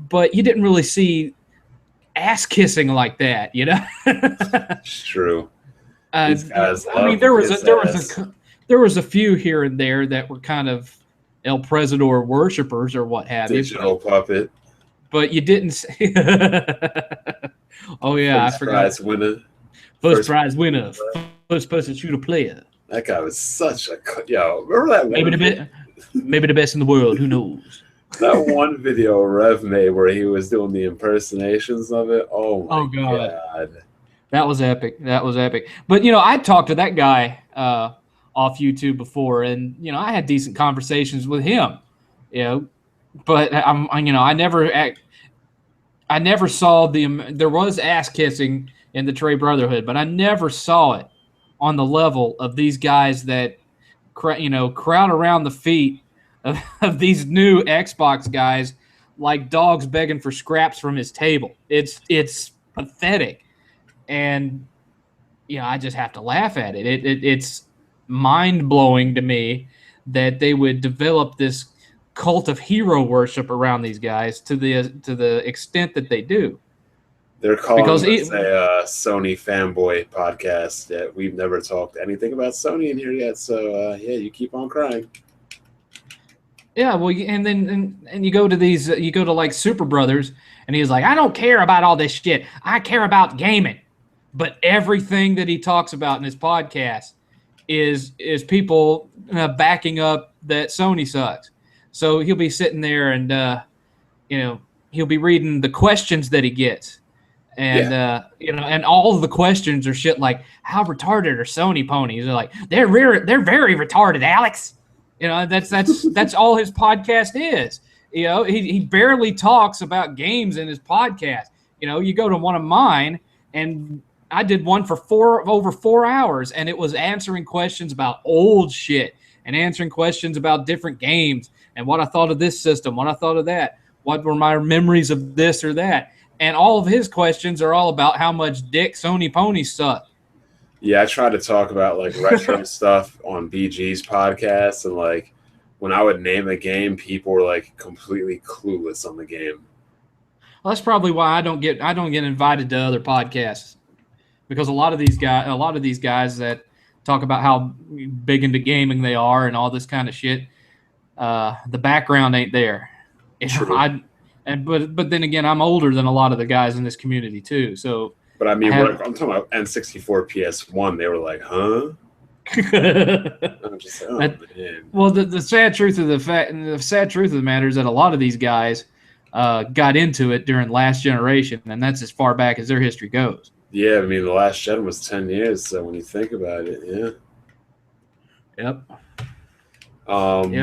But you didn't really see ass kissing like that, It's true. These guys there was a few here and there that were kind of El Presidor worshipers or what have you. Digital puppet. But you didn't see. Oh yeah, First prize winner. First prize winner. First person shooter player. That guy was such a remember that one? Maybe the best in the world. Who knows? That one video Rev made where he was doing the impersonations of it. Oh my God. That was epic. But I talked to that guy off YouTube before, and I had decent conversations with him. But I never saw there was ass kissing in the Trey Brotherhood, but I never saw it on the level of these guys that crowd around the feet of these new Xbox guys like dogs begging for scraps from his table. It's pathetic, and I just have to laugh at it. It's mind blowing to me that they would develop this cult of hero worship around these guys to the extent that they do. They're calling us a Sony fanboy podcast. That we've never talked anything about Sony in here yet. So you keep on crying. Yeah, well, and then you go to like Super Brothers, and he's like, I don't care about all this shit. I care about gaming. But everything that he talks about in his podcast is people backing up that Sony sucks. So he'll be sitting there and he'll be reading the questions that he gets, and and all of the questions are shit like, how retarded are Sony ponies? They're like, they're very retarded, Alex. That's all his podcast is. He barely talks about games in his podcast. You go to one of mine, and I did one for over 4 hours, and it was answering questions about old shit and answering questions about different games and what I thought of this system, what I thought of that, what were my memories of this or that. And all of his questions are all about how much dick Sony ponies suck. Yeah, I try to talk about like retro stuff on BG's podcast, and like when I would name a game, people were like completely clueless on the game. Well, that's probably why I don't get invited to other podcasts, because a lot of these guys that talk about how big into gaming they are and all this kind of shit, the background ain't there. But then again, I'm older than a lot of the guys in this community too, so. But I mean, I'm talking about N64 PS1. They were like, huh? I'm just like, oh, man. Well, the sad truth of the matter is that a lot of these guys got into it during last generation, and that's as far back as their history goes. Yeah, I mean, the last gen was 10 years, so when you think about it, yeah. Yep.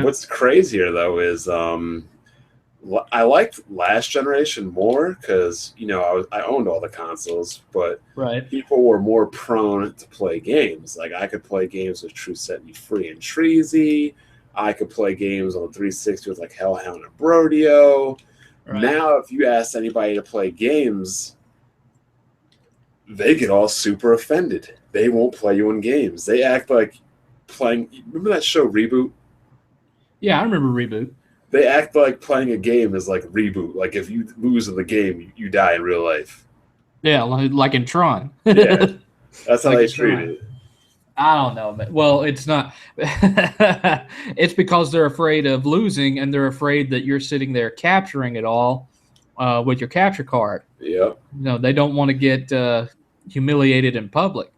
What's crazier, though, is I liked last generation more because, I owned all the consoles, but Right. people were more prone to play games. Like, I could play games with True Set Me Free and Treasy. I could play games on the 360 with, like, Hellhound and Brodeo. Right. Now, if you ask anybody to play games, they get all super offended. They won't play you in games. They act like playing... Remember that show, Reboot? Yeah, I remember Reboot. They act like playing a game is like Reboot. Like, if you lose in the game, you die in real life. Yeah, like in Tron. Yeah, that's how they treat it. I don't know, man. Well, it's not. It's because they're afraid of losing, and they're afraid that you're sitting there capturing it all with your capture card. Yep. They don't want to get humiliated in public.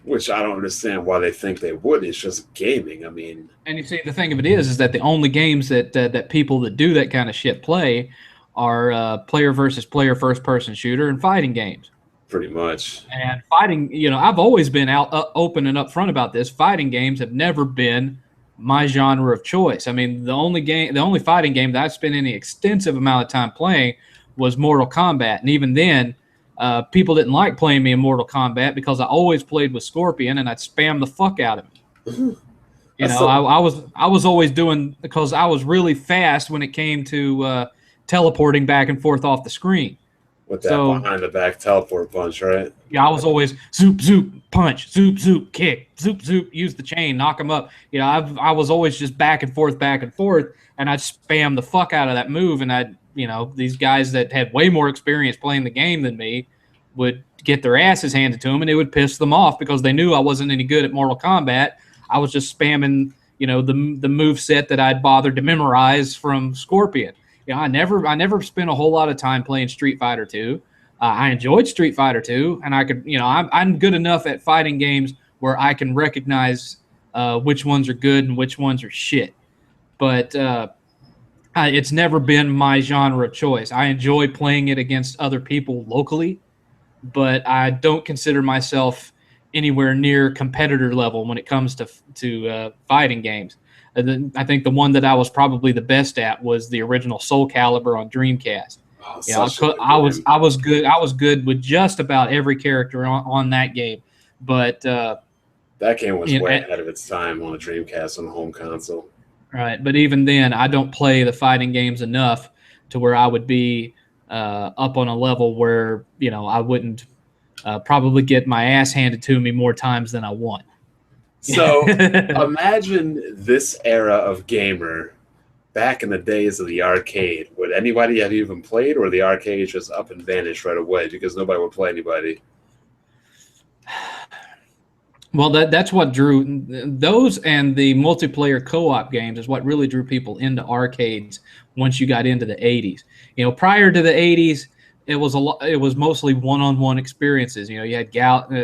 Which I don't understand why they think they would. It's just gaming. I mean, and you see, the thing of it is that the only games that people that do that kind of shit play are player versus player first person shooter and fighting games. Pretty much. And fighting, I've always been open and upfront about this. Fighting games have never been my genre of choice. I mean, the only fighting game that I've spent any extensive amount of time playing was Mortal Kombat, and even then. People didn't like playing me in Mortal Kombat because I always played with Scorpion and I'd spam the fuck out of him. I was always doing because I was really fast when it came to teleporting back and forth off the screen. With that behind the back teleport punch, right? Yeah, I was always zoop zoop punch, zoop zoop kick, zoop zoop use the chain, knock him up. I was always just back and forth, and I'd spam the fuck out of that move, and these guys that had way more experience playing the game than me would get their asses handed to them, and it would piss them off because they knew I wasn't any good at Mortal Kombat. I was just spamming, the move set that I'd bothered to memorize from Scorpion. I never spent a whole lot of time playing Street Fighter 2. I enjoyed Street Fighter 2, and I could, I'm good enough at fighting games where I can recognize which ones are good and which ones are shit. But it's never been my genre of choice. I enjoy playing it against other people locally, but I don't consider myself anywhere near competitor level when it comes to fighting games. I think the one that I was probably the best at was the original Soul Calibur on Dreamcast. I was good. I was good with just about every character on that game, but that game was way ahead of its time on a Dreamcast on a home console. Right, but even then, I don't play the fighting games enough to where I would be up on a level where I wouldn't probably get my ass handed to me more times than I want. So imagine this era of gamer back in the days of the arcade. Would anybody have even played, or the arcade just up and vanished right away because nobody would play anybody? Well, that's what drew those, and the multiplayer co-op games is what really drew people into arcades once you got into the 80s. Prior to the 80s, it was mostly one-on-one experiences. You had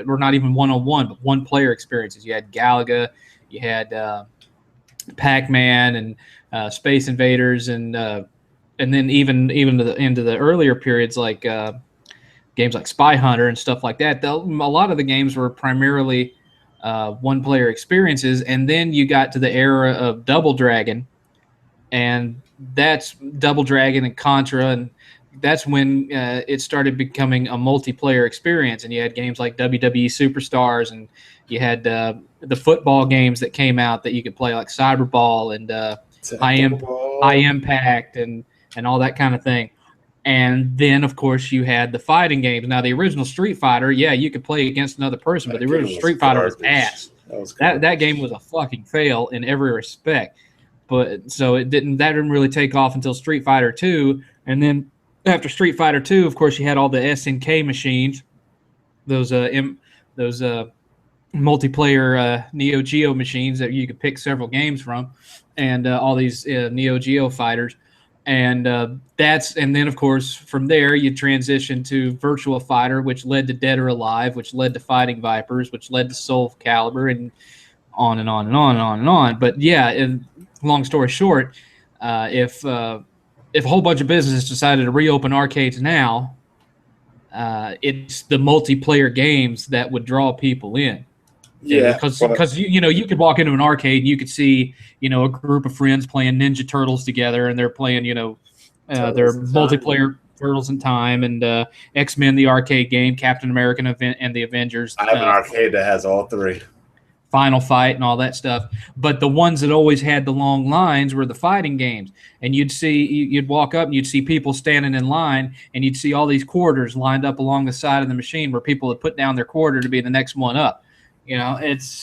or not even one-on-one, but one-player experiences. You had Galaga, you had Pac-Man and Space Invaders, and then even into the earlier periods like games like Spy Hunter and stuff like that. A lot of the games were primarily one-player experiences, and then you got to the era of Double Dragon, and that's Double Dragon and Contra, and that's when it started becoming a multiplayer experience. And you had games like WWE Superstars, and you had the football games that came out that you could play, like Cyberball and High Impact and all that kind of thing. And then, of course, you had the fighting games. Now, the original Street Fighter, yeah, you could play against another person, but the original Street Fighter was ass. That game was a fucking fail in every respect. But so that didn't really take off until Street Fighter 2, and then after Street Fighter 2, of course, you had all the SNK machines, those multiplayer Neo Geo machines that you could pick several games from, and all these Neo Geo fighters. And then, of course, from there, you transition to Virtua Fighter, which led to Dead or Alive, which led to Fighting Vipers, which led to Soul Calibur, and on and on and on and on and on. But yeah, long story short, if if a whole bunch of businesses decided to reopen arcades now, it's the multiplayer games that would draw people in. Yeah, because you could walk into an arcade and you could see a group of friends playing Ninja Turtles together, and they're playing their multiplayer Turtles in Time and X-Men the arcade game, Captain America and the Avengers. I have an arcade that has all three. Final Fight and all that stuff. But the ones that always had the long lines were the fighting games. And you'd walk up and you'd see people standing in line, and you'd see all these quarters lined up along the side of the machine where people had put down their quarter to be the next one up. That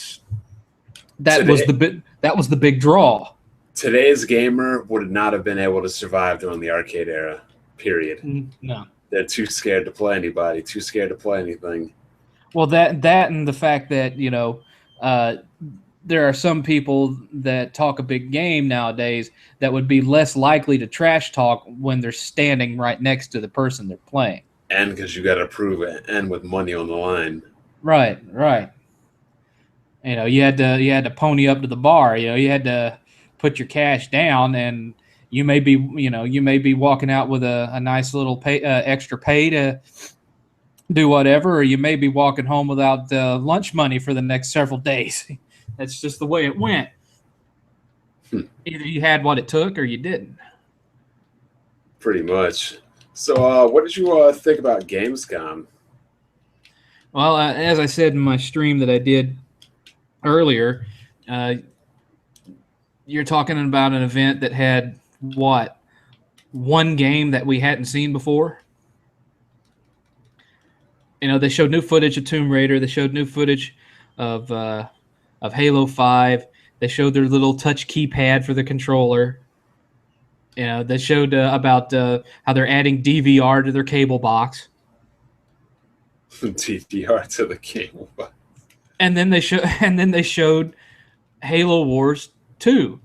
was the big draw. Today's gamer would not have been able to survive during the arcade era. Period. No. They're too scared to play anybody, too scared to play anything. Well, that and the fact that, there are some people that talk a big game nowadays that would be less likely to trash talk when they're standing right next to the person they're playing. And because you got to prove it, and with money on the line. Right. You had to pony up to the bar. You had to put your cash down, and you may be walking out with a nice little extra pay to do whatever, or you may be walking home without lunch money for the next several days. That's just the way it went. Either you had what it took or you didn't. Pretty much. So what did you think about Gamescom? Well, as I said in my stream that I did earlier, you're talking about an event that had one game that we hadn't seen before. They showed new footage of Tomb Raider. They showed new footage of Halo 5. They showed their little touch keypad for the controller. They showed about how they're adding DVR to their cable box. DVR to the cable box. And then they showed Halo Wars 2.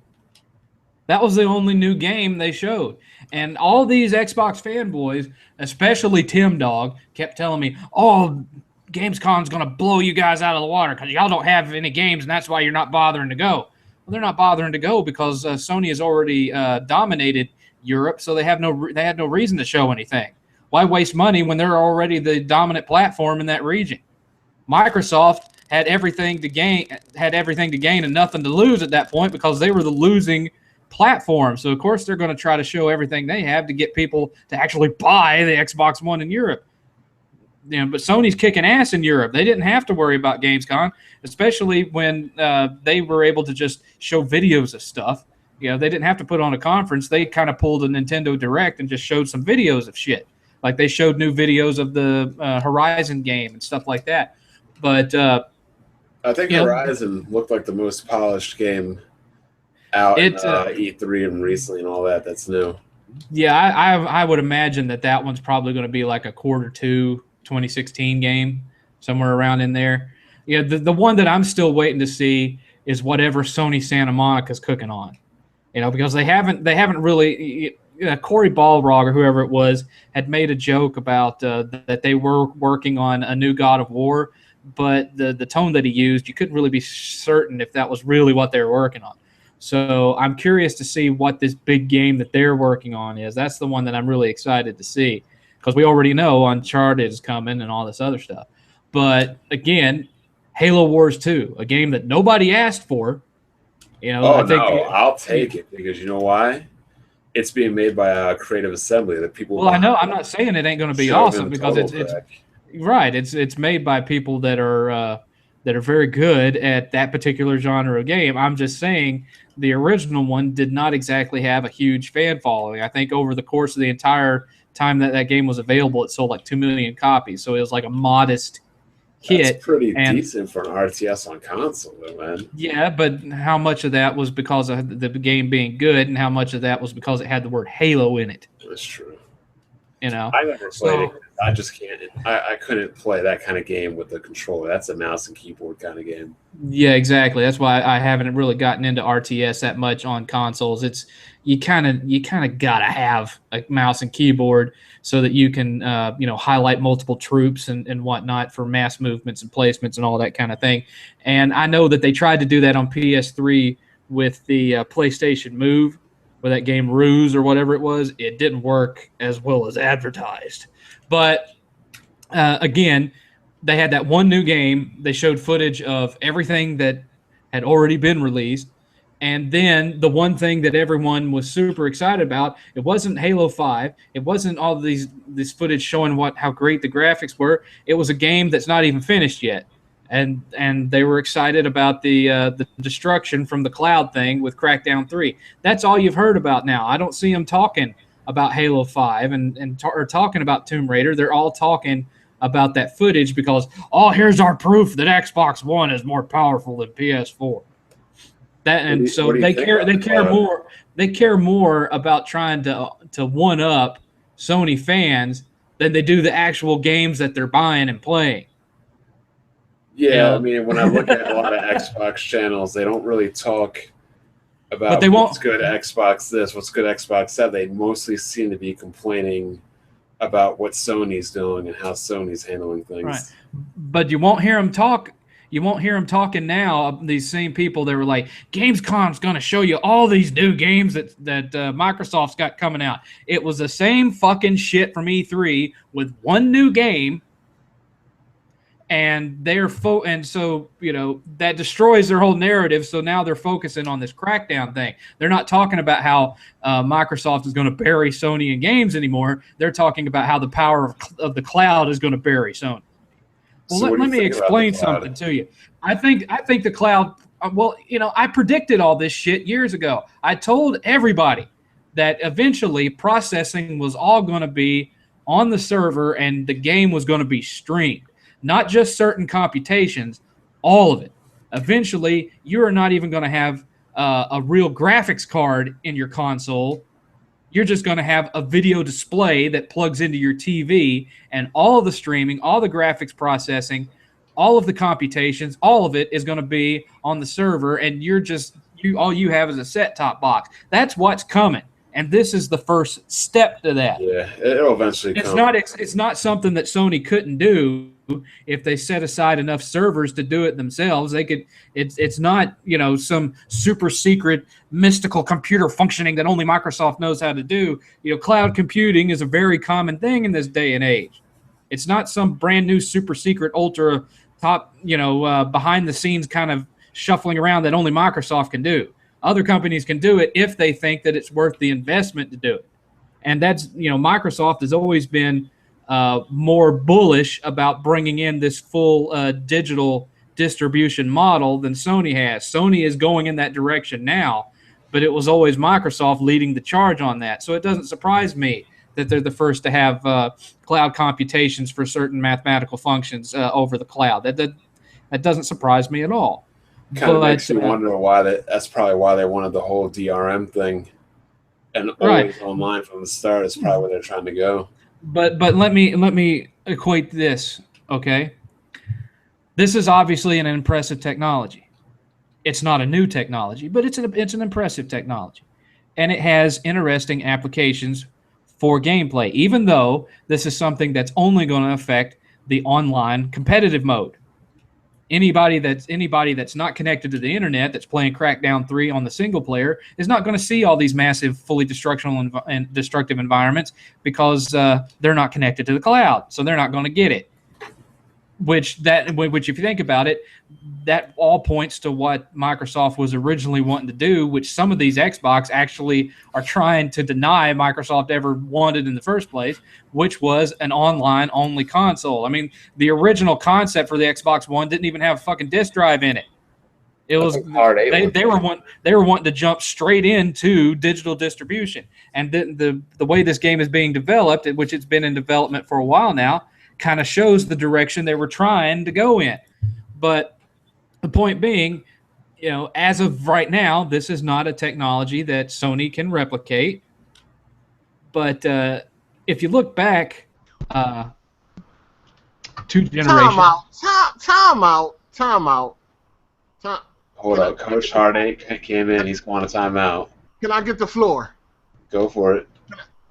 That was the only new game they showed. And all these Xbox fanboys, especially Tim Dog, kept telling me, "Oh, Gamescom's going to blow you guys out of the water because y'all don't have any games, and that's why you're not bothering to go." Well, they're not bothering to go because Sony has already dominated Europe, so they had no reason to show anything. Why waste money when they're already the dominant platform in that region? Microsoft had everything to gain and nothing to lose at that point because they were the losing platform. So, of course, they're going to try to show everything they have to get people to actually buy the Xbox One in Europe. But Sony's kicking ass in Europe. They didn't have to worry about Gamescom, especially when they were able to just show videos of stuff. They didn't have to put on a conference. They kind of pulled a Nintendo Direct and just showed some videos of shit. Like they showed new videos of the Horizon game and stuff like that. But I think Horizon looked like the most polished game out in E3 and recently and all that. That's new. Yeah, I would imagine that one's probably going to be like a quarter 2 2016 game, somewhere around in there. The one that I'm still waiting to see is whatever Sony Santa Monica's cooking on. Because they haven't really. Corey Balrog or whoever it was had made a joke about that they were working on a new God of War, but the tone that he used, you couldn't really be certain if that was really what they were working on. So I'm curious to see what this big game that they're working on is. That's the one that I'm really excited to see because we already know Uncharted is coming and all this other stuff. But again, Halo Wars 2, a game that nobody asked for. I'll take it because you know why? It's being made by a Creative Assembly that people. Well, I know. I'm not saying it ain't going to be awesome because it's right. It's made by people that are very good at that particular genre of game. I'm just saying the original one did not exactly have a huge fan following. I think over the course of the entire time that game was available, it sold like 2 million copies. So it was like a modest hit. That's pretty decent for an RTS on console, though, man. Yeah, but how much of that was because of the game being good, and how much of that was because it had the word Halo in it? That's true. I never played it. I just can't. I couldn't play that kind of game with the controller. That's a mouse and keyboard kind of game. Yeah, exactly. That's why I haven't really gotten into RTS that much on consoles. It's you kind of gotta have a mouse and keyboard so that you can highlight multiple troops and whatnot for mass movements and placements and all that kind of thing. And I know that they tried to do that on PS3 with the PlayStation Move, with that game Ruse or whatever it was, it didn't work as well as advertised. But again, they had that one new game. They showed footage of everything that had already been released. And then the one thing that everyone was super excited about, it wasn't Halo 5. It wasn't all this footage showing how great the graphics were. It was a game that's not even finished yet. And they were excited about the destruction from the cloud thing with Crackdown 3. That's all you've heard about now. I don't see them talking about Halo 5 or talking about Tomb Raider. They're all talking about that footage because, here's our proof that Xbox One is more powerful than PS4. They care more about trying to one up Sony fans than they do the actual games that they're buying and playing. Yeah, I mean, when I look at a lot of Xbox channels, they don't really talk about what's good Xbox this, what's good Xbox that. They mostly seem to be complaining about what Sony's doing and how Sony's handling things. Right. But you won't hear them talk. You won't hear them talking now. These same people that were like, Gamescom's going to show you all these new games that Microsoft's got coming out. It was the same fucking shit from E3 with one new game. And so that destroys their whole narrative. So now they're focusing on this Crackdown thing. They're not talking about how Microsoft is going to bury Sony in games anymore. They're talking about how the power of the cloud is going to bury Sony. Well, so let me explain something to you. I think the cloud. I predicted all this shit years ago. I told everybody that eventually processing was all going to be on the server and the game was going to be streamed. Not just certain computations, all of it. Eventually, you are not even going to have a real graphics card in your console. You're just going to have a video display that plugs into your TV, and all of the streaming, all the graphics processing, all of the computations, all of it is going to be on the server, and all you have is a set-top box. That's what's coming. And this is the first step to that. Yeah, it'll eventually come. It's not something that Sony couldn't do if they set aside enough servers to do it themselves. They could. It's not some super secret mystical computer functioning that only Microsoft knows how to do. Cloud computing is a very common thing in this day and age. It's not some brand new super secret ultra top behind the scenes kind of shuffling around that only Microsoft can do. Other companies can do it if they think that it's worth the investment to do it. And that's, Microsoft has always been more bullish about bringing in this full digital distribution model than Sony has. Sony is going in that direction now, but it was always Microsoft leading the charge on that. So it doesn't surprise me that they're the first to have cloud computations for certain mathematical functions over the cloud. That doesn't surprise me at all. Kind of makes you wonder why that's probably why they wanted the whole DRM thing and always online from the start. Is probably where they're trying to go. But let me equate this, okay? This is obviously an impressive technology. It's not a new technology, but it's an impressive technology, and it has interesting applications for gameplay. Even though this is something that's only going to affect the online competitive mode. Anybody that's not connected to the internet that's playing Crackdown 3 on the single player is not going to see all these massive, fully destructive environments because they're not connected to the cloud, so they're not going to get it. Which, if you think about it, that all points to what Microsoft was originally wanting to do, which some of these Xbox actually are trying to deny Microsoft ever wanted in the first place, which was an online-only console. I mean, the original concept for the Xbox One didn't even have a fucking disk drive in it. It was they were wanting to jump straight into digital distribution, and the way this game is being developed, which it's been in development for a while now, kind of shows the direction they were trying to go in. But the point being, as of right now, this is not a technology that Sony can replicate. But if you look back 2 generations. Time out. Hold up. Coach Hardache came in. He's going to timeout. Can I get the floor? Go for it.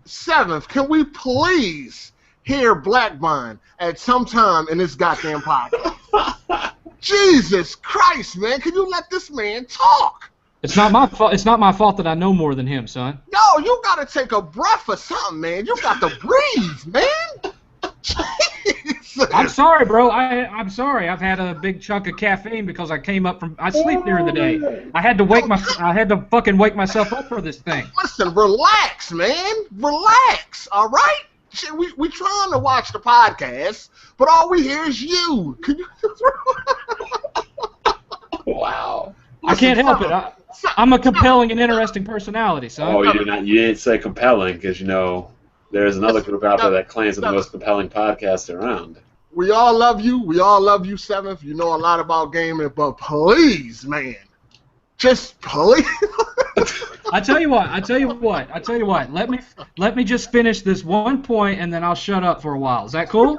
7th, can we please hear Blackburn at some time in this goddamn podcast? Jesus Christ, man. Can you let this man talk? It's not my fault. It's not my fault that I know more than him, son. Yo, you gotta take a breath or something, man. You got to breathe, man. Jesus. I'm sorry, bro. I'm sorry. I've had a big chunk of caffeine because I sleep during the day. I had to fucking wake myself up for this thing. Listen, relax, man. Relax, all right? Shit, we trying to watch the podcast, but all we hear is you. Can you? Wow. I can't help it. I'm a compelling and interesting personality, son. Oh, you didn't say compelling because, you know, there's another group out there that claims they're the most compelling podcast around. We all love you. We all love you, Seventh. You know a lot about gaming, but please, man, just please. I tell you what. Let me just finish this one point, and then I'll shut up for a while. Is that cool?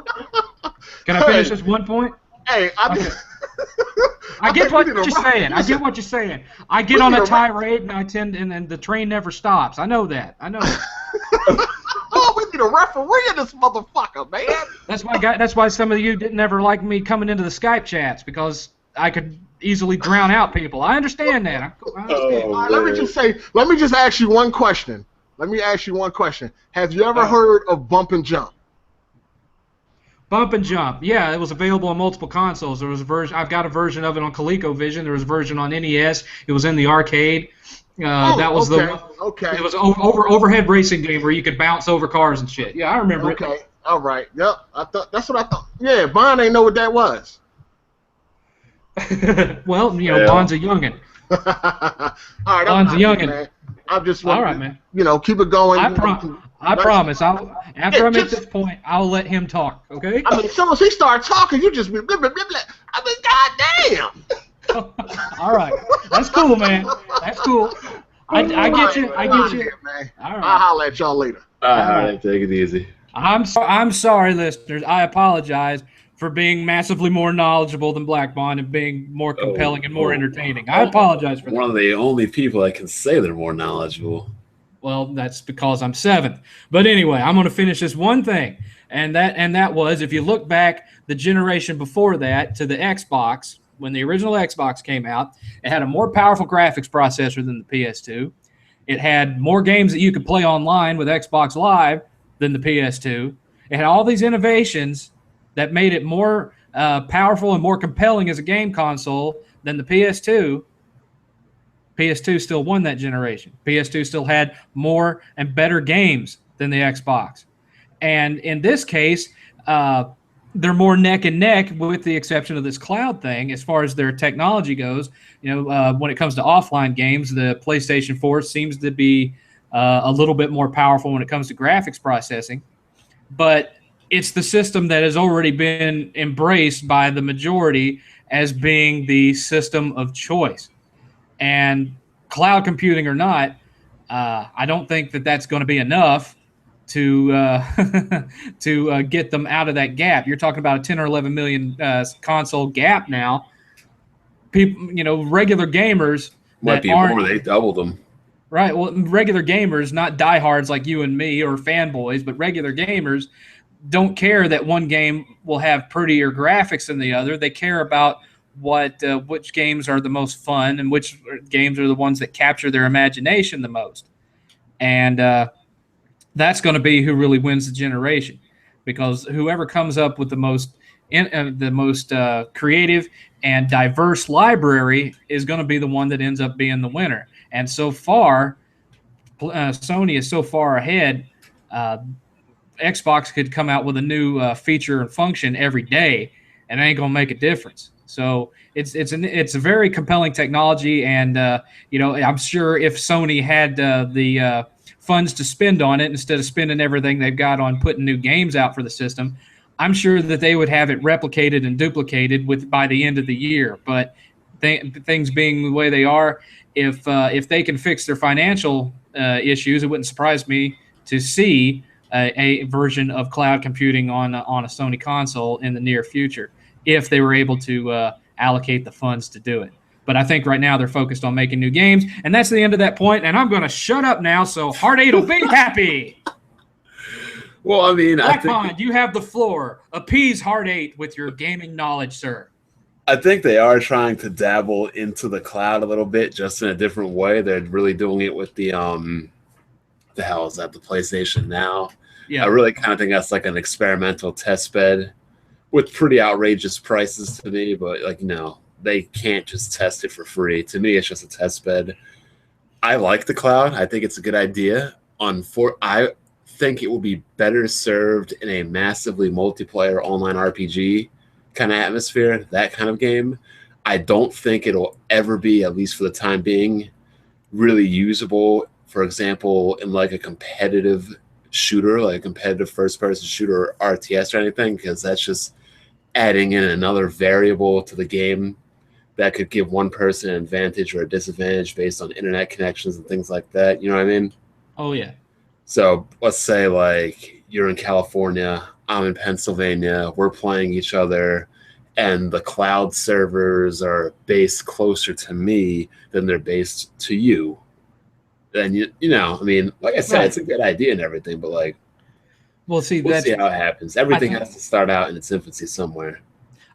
Can I finish this one point? Hey, I get what you're saying. I get on a tirade, and and the train never stops. I know that. Oh, we need a referee in this motherfucker, man. That's why some of you didn't ever like me coming into the Skype chats, because I could easily drown out people. I understand that. I understand. All right, let me just ask you one question. Have you ever heard of Bump and Jump? Bump and Jump, yeah, it was available on multiple consoles. There was a version. I've got a version of it on ColecoVision. There was a version on NES. It was in the arcade. That was okay. It was an overhead racing game where you could bounce over cars and shit. Yeah, I remember it. Okay, all right. Yep, that's what I thought. Yeah, Bond ain't know what that was. Well, you know, Bond's a youngin. All right, Bond's a youngin. Man. I'm just all right, man. You know, keep it going. I promise. After I'm at this point, I'll let him talk. Okay? I mean, as soon as he starts talking, you just be blah, blah, blah, blah. I mean, goddamn. All right, that's cool, man. That's cool. I get you. I get you. Man. All right. I'll holler at y'all later. All right, take it easy. I'm sorry, listeners. I apologize for being massively more knowledgeable than Black Bond and being more compelling and more entertaining. I apologize for that. One of the only people that can say they're more knowledgeable. Well, that's because I'm seventh. But anyway, I'm going to finish this one thing, and that was, if you look back the generation before that to the Xbox, when the original Xbox came out, it had a more powerful graphics processor than the PS2. It had more games that you could play online with Xbox Live than the PS2. It had all these innovations that made it more powerful and more compelling as a game console than the PS2. PS2 still won that generation. PS2 still had more and better games than the Xbox. And in this case, they're more neck and neck, with the exception of this cloud thing. As far as their technology goes, you know, when it comes to offline games, the PlayStation 4 seems to be a little bit more powerful when it comes to graphics processing. But it's the system that has already been embraced by the majority as being the system of choice. And cloud computing or not, I don't think that that's going to be enough to to get them out of that gap. You're talking about a 10 or 11 million console gap now. People, you know, regular gamers might be more. They doubled them. Right. Well, regular gamers, not diehards like you and me or fanboys, but regular gamers don't care that one game will have prettier graphics than the other. They care about which games are the most fun and which games are the ones that capture their imagination the most. And that's going to be who really wins the generation, because whoever comes up with the most creative and diverse library is going to be the one that ends up being the winner. And so far, Sony is so far ahead. Xbox could come out with a new feature and function every day, and it ain't gonna make a difference. So it's a very compelling technology, and you know, I'm sure if Sony had the funds to spend on it instead of spending everything they've got on putting new games out for the system, I'm sure that they would have it replicated and duplicated by the end of the year. But things being the way they are, if they can fix their financial issues, it wouldn't surprise me to see a version of cloud computing on a Sony console in the near future, if they were able to allocate the funds to do it. But I think right now they're focused on making new games, and that's the end of that point, and I'm going to shut up now so Heart 8 will be happy. Well, I mean, Black Bond, you have the floor. Appease Heart 8 with your gaming knowledge, sir. I think they are trying to dabble into the cloud a little bit, just in a different way. They're really doing it with the hell is that? The PlayStation Now. Yeah. I really kind of think that's like an experimental test bed with pretty outrageous prices to me, but like, they can't just test it for free. To me, it's just a test bed. I like the cloud. I think it's a good idea. I think it will be better served in a massively multiplayer online RPG kind of atmosphere, that kind of game. I don't think it'll ever be, at least for the time being, really usable, for example, in like a competitive shooter, like a competitive first-person shooter or RTS or anything, because that's just adding in another variable to the game that could give one person an advantage or a disadvantage based on internet connections and things like that. You know what I mean? Oh, yeah. So let's say like you're in California, I'm in Pennsylvania, we're playing each other, and the cloud servers are based closer to me than they're based to you. Then I mean, like I said, Right. It's a good idea and everything, but like, Well, see, we'll see how it happens. Everything has to start out in its infancy somewhere.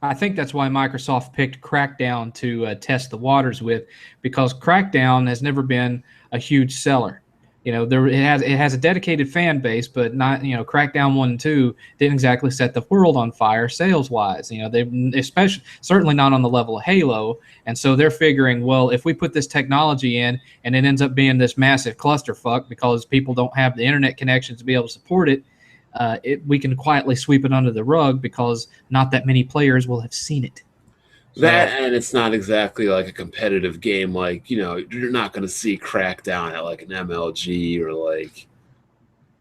I think that's why Microsoft picked Crackdown to test the waters with, because Crackdown has never been a huge seller. It has a dedicated fan base, but not, Crackdown 1 and 2 didn't exactly set the world on fire sales wise. They certainly not on the level of Halo, and so they're figuring, well, if we put this technology in and it ends up being this massive clusterfuck because people don't have the internet connections to be able to support it, we can quietly sweep it under the rug because not that many players will have seen it. That, and it's not exactly like a competitive game. Like, you're not going to see Crackdown at like an MLG or like,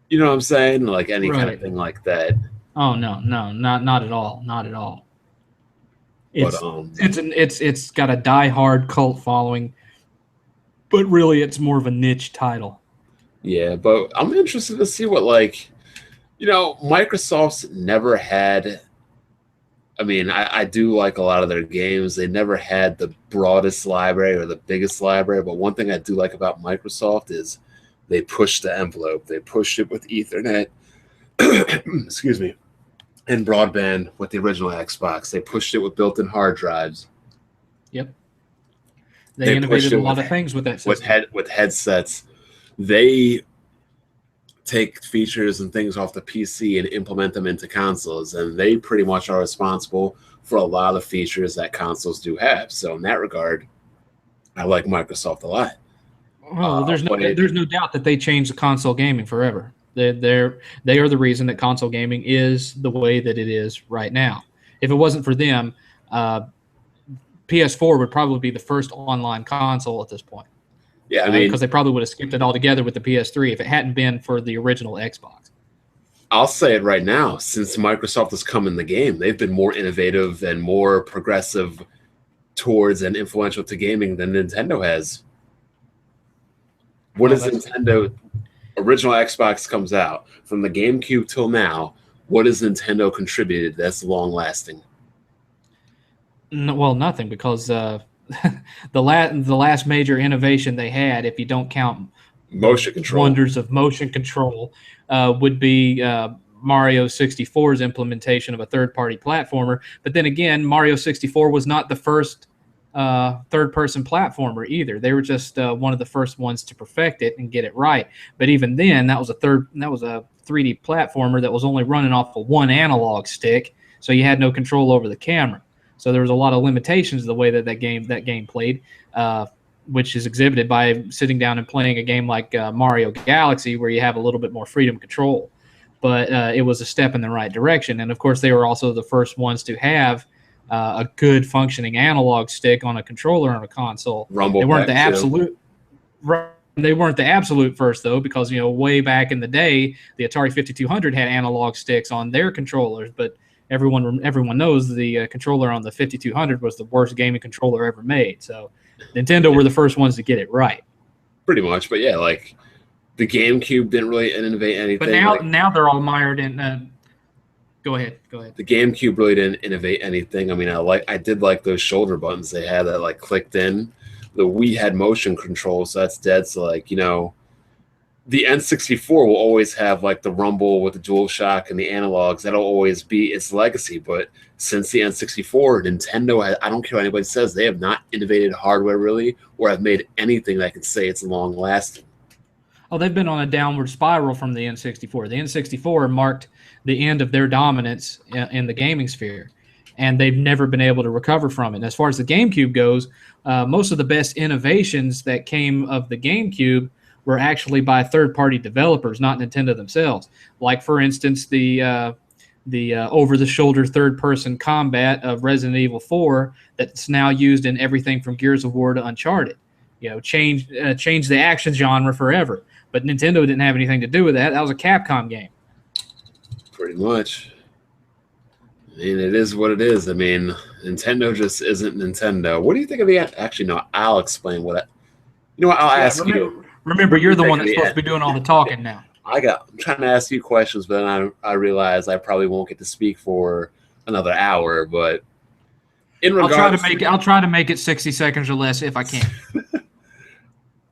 you know what I'm saying? Like any kind of thing like that. Oh, no, not at all. Not at all. It's got a die-hard cult following, but really it's more of a niche title. Yeah, but I'm interested to see what Microsoft's never had. I mean, I do like a lot of their games. They never had the broadest library or the biggest library, but one thing I do like about Microsoft is they push the envelope. They pushed it with Ethernet, excuse me, and broadband with the original Xbox. They pushed it with built-in hard drives. Yep. They innovated a lot of things with that system. With headsets. They take features and things off the PC and implement them into consoles, and they pretty much are responsible for a lot of features that consoles do have. So in that regard, I like Microsoft a lot. Well, there's no doubt that they changed the console gaming forever. They are the reason that console gaming is the way that it is right now. If it wasn't for them, PS4 would probably be the first online console at this point. Yeah, I mean, because they probably would have skipped it altogether with the PS3 if it hadn't been for the original Xbox. I'll say it right now. Since Microsoft has come in the game, they've been more innovative and more progressive towards and influential to gaming than Nintendo has. What is Nintendo? Original Xbox comes out. From the GameCube till now, what has Nintendo contributed that's long-lasting? Well, nothing, because the last major innovation they had, if you don't count motion control, wonders of motion control, would be Mario 64's implementation of a third-party platformer. But then again, Mario 64 was not the first third-person platformer either. They were just one of the first ones to perfect it and get it right. But even then, that was a 3D platformer that was only running off of one analog stick, so you had no control over the camera. So there was a lot of limitations to the way that game played, which is exhibited by sitting down and playing a game like Mario Galaxy, where you have a little bit more freedom of control. But it was a step in the right direction. And, of course, they were also the first ones to have a good functioning analog stick on a controller on a console. They weren't the absolute They weren't the absolute first, though, because, way back in the day, the Atari 5200 had analog sticks on their controllers, but everyone knows the controller on the 5200 was the worst gaming controller ever made. So Nintendo were the first ones to get it right. Pretty much, but yeah, like the GameCube didn't really innovate anything. But now they're all mired in. Go ahead. The GameCube really didn't innovate anything. I mean, I did like those shoulder buttons they had that clicked in. The Wii had motion control, so that's dead. So the N64 will always have like the rumble with the DualShock and the analogs. That'll always be its legacy. But since the N64, Nintendo, I don't care what anybody says, they have not innovated hardware really, or have made anything that can say it's long lasting. Oh, they've been on a downward spiral from the N64. The N64 marked the end of their dominance in the gaming sphere, and they've never been able to recover from it. And as far as the GameCube goes, most of the best innovations that came of the GameCube were actually by third-party developers, not Nintendo themselves. Like, for instance, the over-the-shoulder third-person combat of Resident Evil 4 that's now used in everything from Gears of War to Uncharted. You know, change the action genre forever. But Nintendo didn't have anything to do with that. That was a Capcom game. Pretty much. I mean, it is what it is. I mean, Nintendo just isn't Nintendo. What do you think of the... Actually, no, I'll explain what I... You know what, I'll ask you. Remember, you're the one that's supposed to be doing all the talking now. I'm trying to ask you questions, but then I realize I probably won't get to speak for another hour. But in regards, I'll try to make it 60 seconds or less if I can.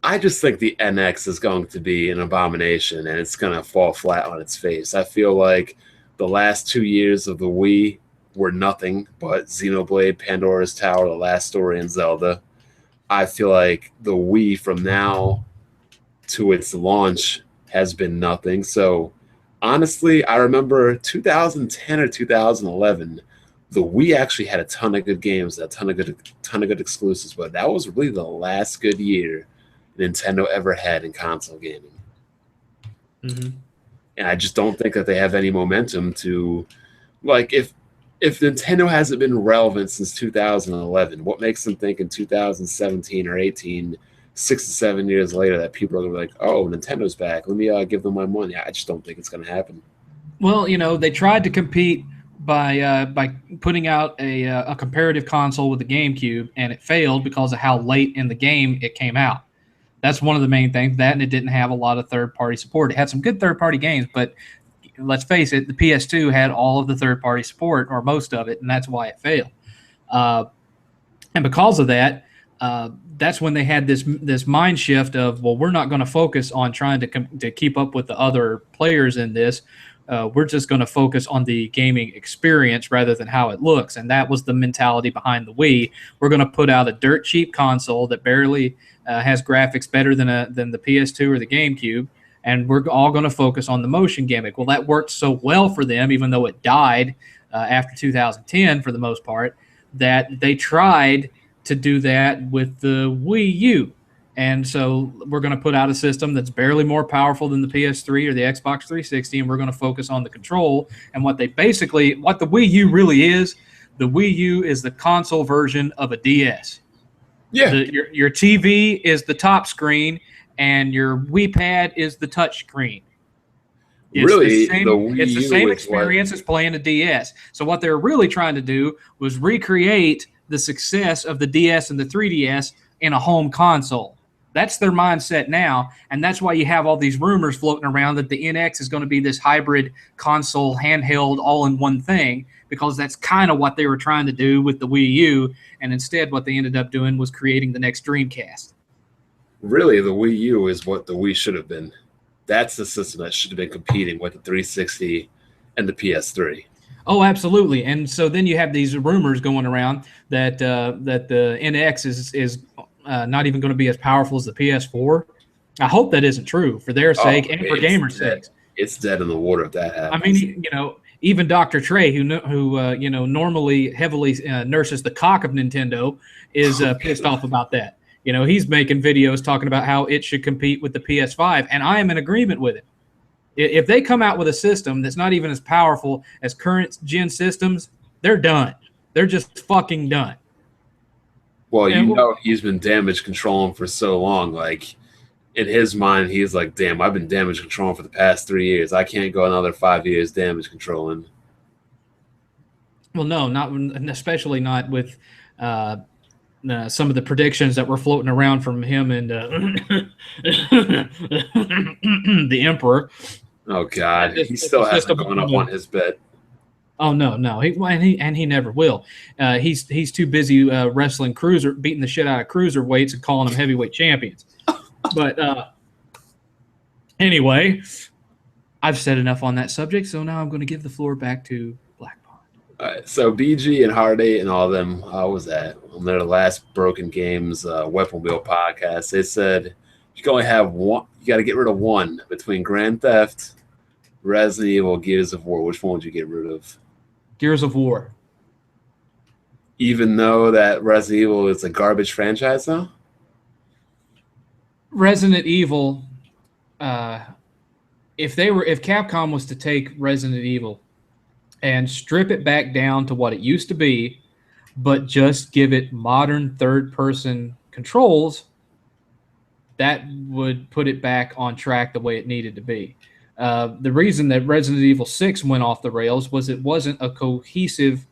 I just think the NX is going to be an abomination, and it's going to fall flat on its face. I feel like the last 2 years of the Wii were nothing but Xenoblade, Pandora's Tower, The Last Story, and Zelda. I feel like the Wii from now to its launch has been nothing. So honestly, I remember 2010 or 2011, the Wii actually had a ton of good games, a ton of good exclusives, but that was really the last good year Nintendo ever had in console gaming. Mm-hmm. And I just don't think that they have any momentum to, like, if Nintendo hasn't been relevant since 2011, what makes them think in 2017 or 18, 6 to 7 years later, that people are going to be like, oh, Nintendo's back, let me give them my money? I just don't think it's going to happen. Well, you know, they tried to compete by putting out a comparative console with the GameCube, and it failed because of how late in the game it came out. That's one of the main things. That, and it didn't have a lot of third-party support. It had some good third-party games, but let's face it, the PS2 had all of the third-party support, or most of it, and that's why it failed. And because of that, that's when they had this mind shift of, well, we're not going to focus on trying to keep up with the other players in this. We're just going to focus on the gaming experience rather than how it looks. And that was the mentality behind the Wii. We're going to put out a dirt cheap console that barely has graphics better than the PS2 or the GameCube, and we're all going to focus on the motion gimmick. Well, that worked so well for them, even though it died after 2010 for the most part, that they tried to do that with the Wii U. And so we're going to put out a system that's barely more powerful than the PS3 or the Xbox 360, and we're going to focus on the control. And what the Wii U really is, the Wii U is the console version of a DS. Yeah. Your TV is the top screen, and your Wii Pad is the touch screen. It's the same experience as playing a DS. So what they're really trying to do was recreate the success of the DS and the 3DS in a home console. That's their mindset now, and that's why you have all these rumors floating around that the NX is going to be this hybrid console, handheld, all-in-one thing, because that's kind of what they were trying to do with the Wii U, and instead what they ended up doing was creating the next Dreamcast. Really, the Wii U is what the Wii should have been. That's the system that should have been competing with the 360 and the PS3. Oh, absolutely. And so then you have these rumors going around that the NX is not even going to be as powerful as the PS4. I hope that isn't true for their sake and for gamers' sakes. It's dead in the water if that happens. I mean, even Dr. Trey, who normally heavily nurses the cock of Nintendo, is pissed off about that. He's making videos talking about how it should compete with the PS5, and I am in agreement with it. If they come out with a system that's not even as powerful as current gen systems, they're done. They're just fucking done. Well, he's been damage controlling for so long. Like, in his mind, he's like, damn, I've been damage controlling for the past 3 years. I can't go another 5 years damage controlling. Well, no, especially not with some of the predictions that were floating around from him and the Emperor. Oh, God. He still hasn't gone up on his bet. Oh, no. He never will. He's too busy wrestling beating the shit out of cruiserweights and calling them heavyweight champions. But Anyway, I've said enough on that subject, so now I'm going to give the floor back to Black Pond. All right, so BG and Hard 8 and all of them, how was that? On their last Broken Games Weapon Wheel podcast, they said you can only have one. You got to get rid of one between Grand Theft, Resident Evil, Gears of War. Which one would you get rid of? Gears of War. Even though that Resident Evil is a garbage franchise now? Resident Evil, if Capcom was to take Resident Evil and strip it back down to what it used to be, but just give it modern third-person controls, that would put it back on track the way it needed to be. The reason that Resident Evil 6 went off the rails was it wasn't a cohesive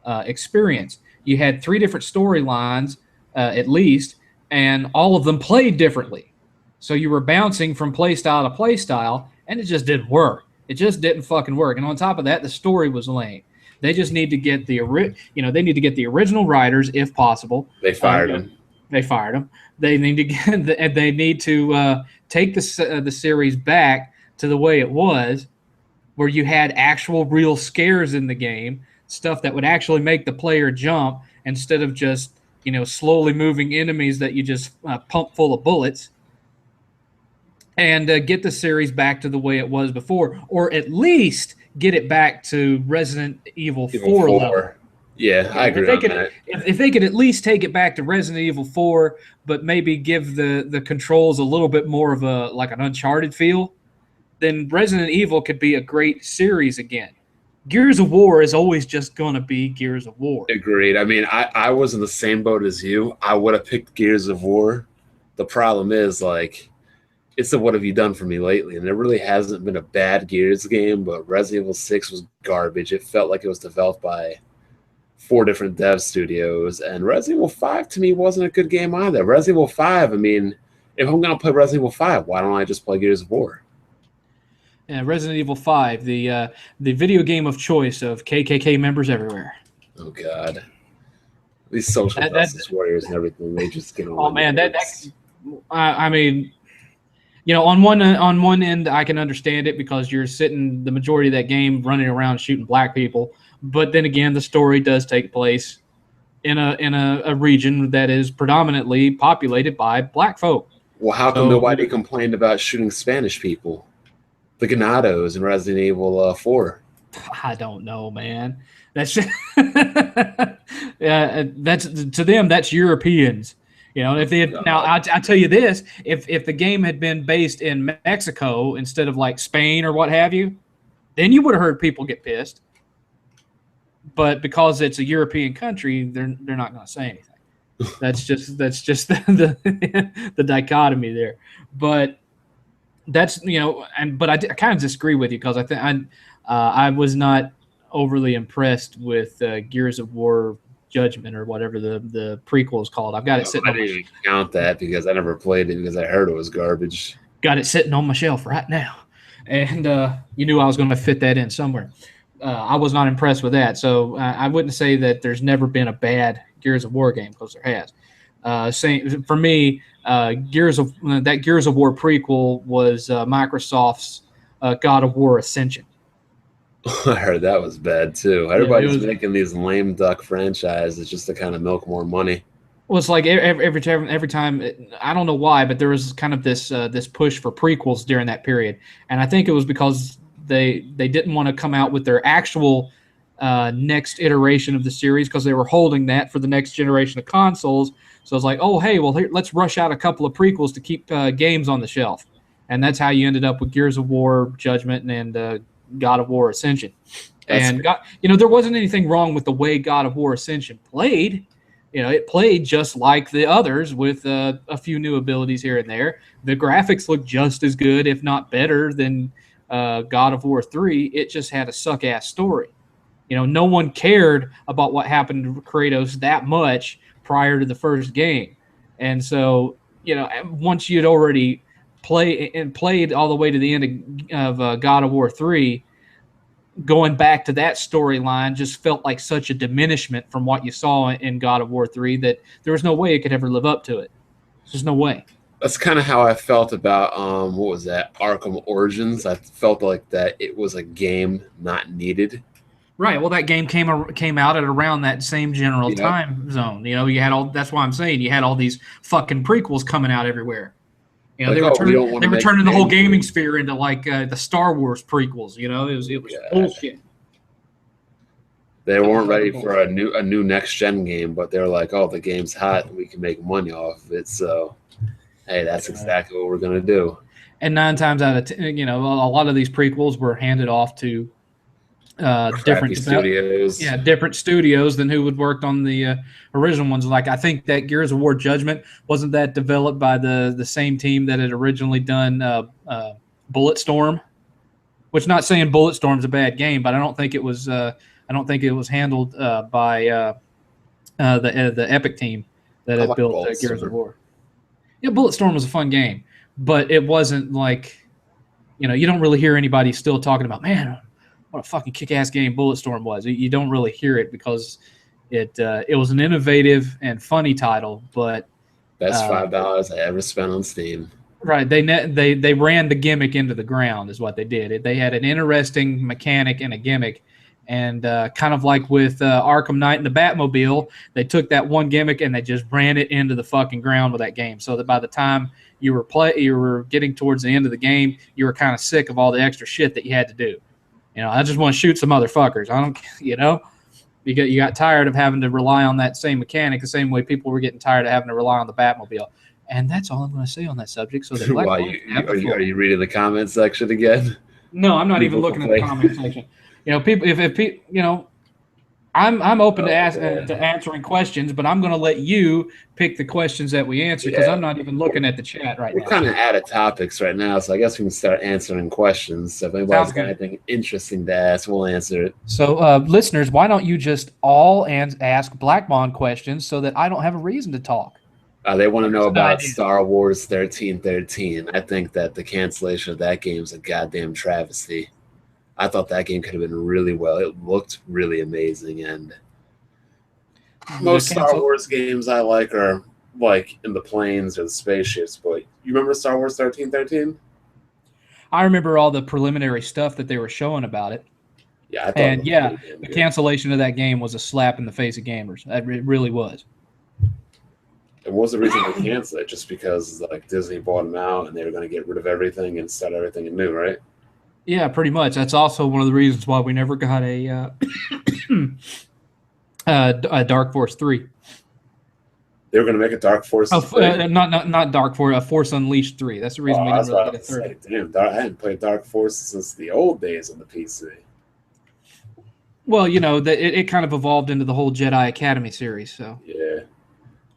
experience. You had 3 different storylines, at least, and all of them played differently. So you were bouncing from playstyle to playstyle, and it just didn't work. It just didn't fucking work. And on top of that, the story was lame. They just need to get the original writers, if possible. They fired them. They fired them. They need to take the series back to the way it was, where you had actual real scares in the game, stuff that would actually make the player jump instead of just slowly moving enemies that you just pump full of bullets. And get the series back to the way it was before, or at least get it back to Resident Evil 4 level. Yeah, I agree on that. If they could at least take it back to Resident Evil 4, but maybe give the controls a little bit more of an Uncharted feel, then Resident Evil could be a great series again. Gears of War is always just going to be Gears of War. Agreed. I mean, I was in the same boat as you. I would have picked Gears of War. The problem is, it's a what have you done for me lately? And there really hasn't been a bad Gears game, but Resident Evil 6 was garbage. It felt like it was developed by 4 different dev studios. And Resident Evil 5 to me wasn't a good game either. Resident Evil 5, I mean, if I'm going to play Resident Evil 5, why don't I just play Gears of War? Yeah, Resident Evil 5, the video game of choice of KKK members everywhere. Oh, God. These social justice warriors and everything, they just get on. Oh, man, I mean... on one end, I can understand it because you're sitting the majority of that game running around shooting black people. But then again, the story does take place in a region that is predominantly populated by black folk. Well, how come nobody complained about shooting Spanish people? The Ganados in Resident Evil 4. I don't know, man. That's that's to them. That's Europeans. If they had, now I'll tell you this: if the game had been based in Mexico instead of Spain or what have you, then you would have heard people get pissed. But because it's a European country, they're not going to say anything. That's just the dichotomy there. But that's but I kind of disagree with you because I think I was not overly impressed with Gears of War Judgment or whatever the prequel is called. I've got it sitting. I didn't even count that because I never played it because I heard it was garbage. Got it sitting on my shelf right now, and you knew I was going to fit that in somewhere. I was not impressed with that, so I wouldn't say that there's never been a bad Gears of War game because there has. For me, Gears of War prequel was Microsoft's God of War Ascension. I heard that was bad too. Everybody's making these lame duck franchises just to kind of milk more money. Well, it's like every time. I don't know why, but there was kind of this push for prequels during that period, and I think it was because they didn't want to come out with their actual next iteration of the series because they were holding that for the next generation of consoles. So it's like, oh hey, well let's rush out a couple of prequels to keep games on the shelf, and that's how you ended up with Gears of War Judgment and God of War Ascension. And there wasn't anything wrong with the way God of War Ascension played. It played just like the others with a few new abilities here and there. The graphics looked just as good, if not better, than God of War 3. It just had a suck-ass story. No one cared about what happened to Kratos that much prior to the first game. And so, once you'd already played all the way to the end of God of War 3, going back to that storyline just felt like such a diminishment from what you saw in God of War 3 that there was no way it could ever live up to it. There's no way. That's kind of how I felt about what was that, Arkham Origins. I felt like that it was a game not needed. Right. Well, that game came out at around that same general Yep. time zone. You know, you had all. That's why I'm saying you had all these fucking prequels coming out everywhere. You know, Like, they were turning the whole gaming games. sphere into like the Star Wars prequels. You know, it was bullshit. They weren't ready for a new next gen game, but they're like, oh, the game's hot, and we can make money off of it. So, hey, that's exactly what we're gonna do. And 9 times out of 10, you know, a lot of these prequels were handed off to different studios. Yeah, different studios than who had worked on the original ones. Like I think that Gears of War Judgment wasn't that developed by the same team that had originally done Bulletstorm. Which, not saying Bulletstorm's a bad game, but I don't think it was. I don't think it was handled by the Epic team that had built Gears of War. Yeah, Bulletstorm was a fun game, but it wasn't like, you know, you don't really hear anybody still talking about, man, what a fucking kick-ass game Bulletstorm was. You don't really hear it because it was an innovative and funny title, but best $5 I ever spent on Steam. Right, they ran the gimmick into the ground is what they did. They had an interesting mechanic and a gimmick, and kind of like with Arkham Knight and the Batmobile, they took that one gimmick and they just ran it into the fucking ground with that game. So that by the time you were getting towards the end of the game, you were kind of sick of all the extra shit that you had to do. You know, I just want to shoot some motherfuckers. I don't, you know, you got tired of having to rely on that same mechanic the same way people were getting tired of having to rely on the Batmobile. And that's all I'm going to say on that subject. So that are you reading the comment section again? No, I'm not even looking at the comment section. You know, people, if you know, I'm open to answering questions, but I'm going to let you pick the questions that we answer because I'm not even looking at the chat right now. We're kind of out of topics right now, so I guess we can start answering questions. So if anybody's got anything interesting to ask, we'll answer it. So, listeners, why don't you just all ask Black Bond questions so that I don't have a reason to talk? They want to know about Star Wars 1313. I think that the cancellation of that game is a goddamn travesty. I thought that game could have been really well. It looked really amazing, and most Star Wars games I like are like in the planes or the spaceships. But you remember Star Wars 1313? I remember all the preliminary stuff that they were showing about it. Yeah, I thought the cancellation of that game was a slap in the face of gamers. It really was. And what was the reason they canceled it? Just because like Disney bought them out and they were going to get rid of everything and start everything anew, right? Yeah, pretty much. That's also one of the reasons why we never got a Dark Force 3. They were going to make a Dark Force 3? Not Dark Force, a Force Unleashed 3. That's the reason we didn't really get a third. Damn, I hadn't played Dark Force since the old days on the PC. Well, you know, it kind of evolved into the whole Jedi Academy series. So yeah.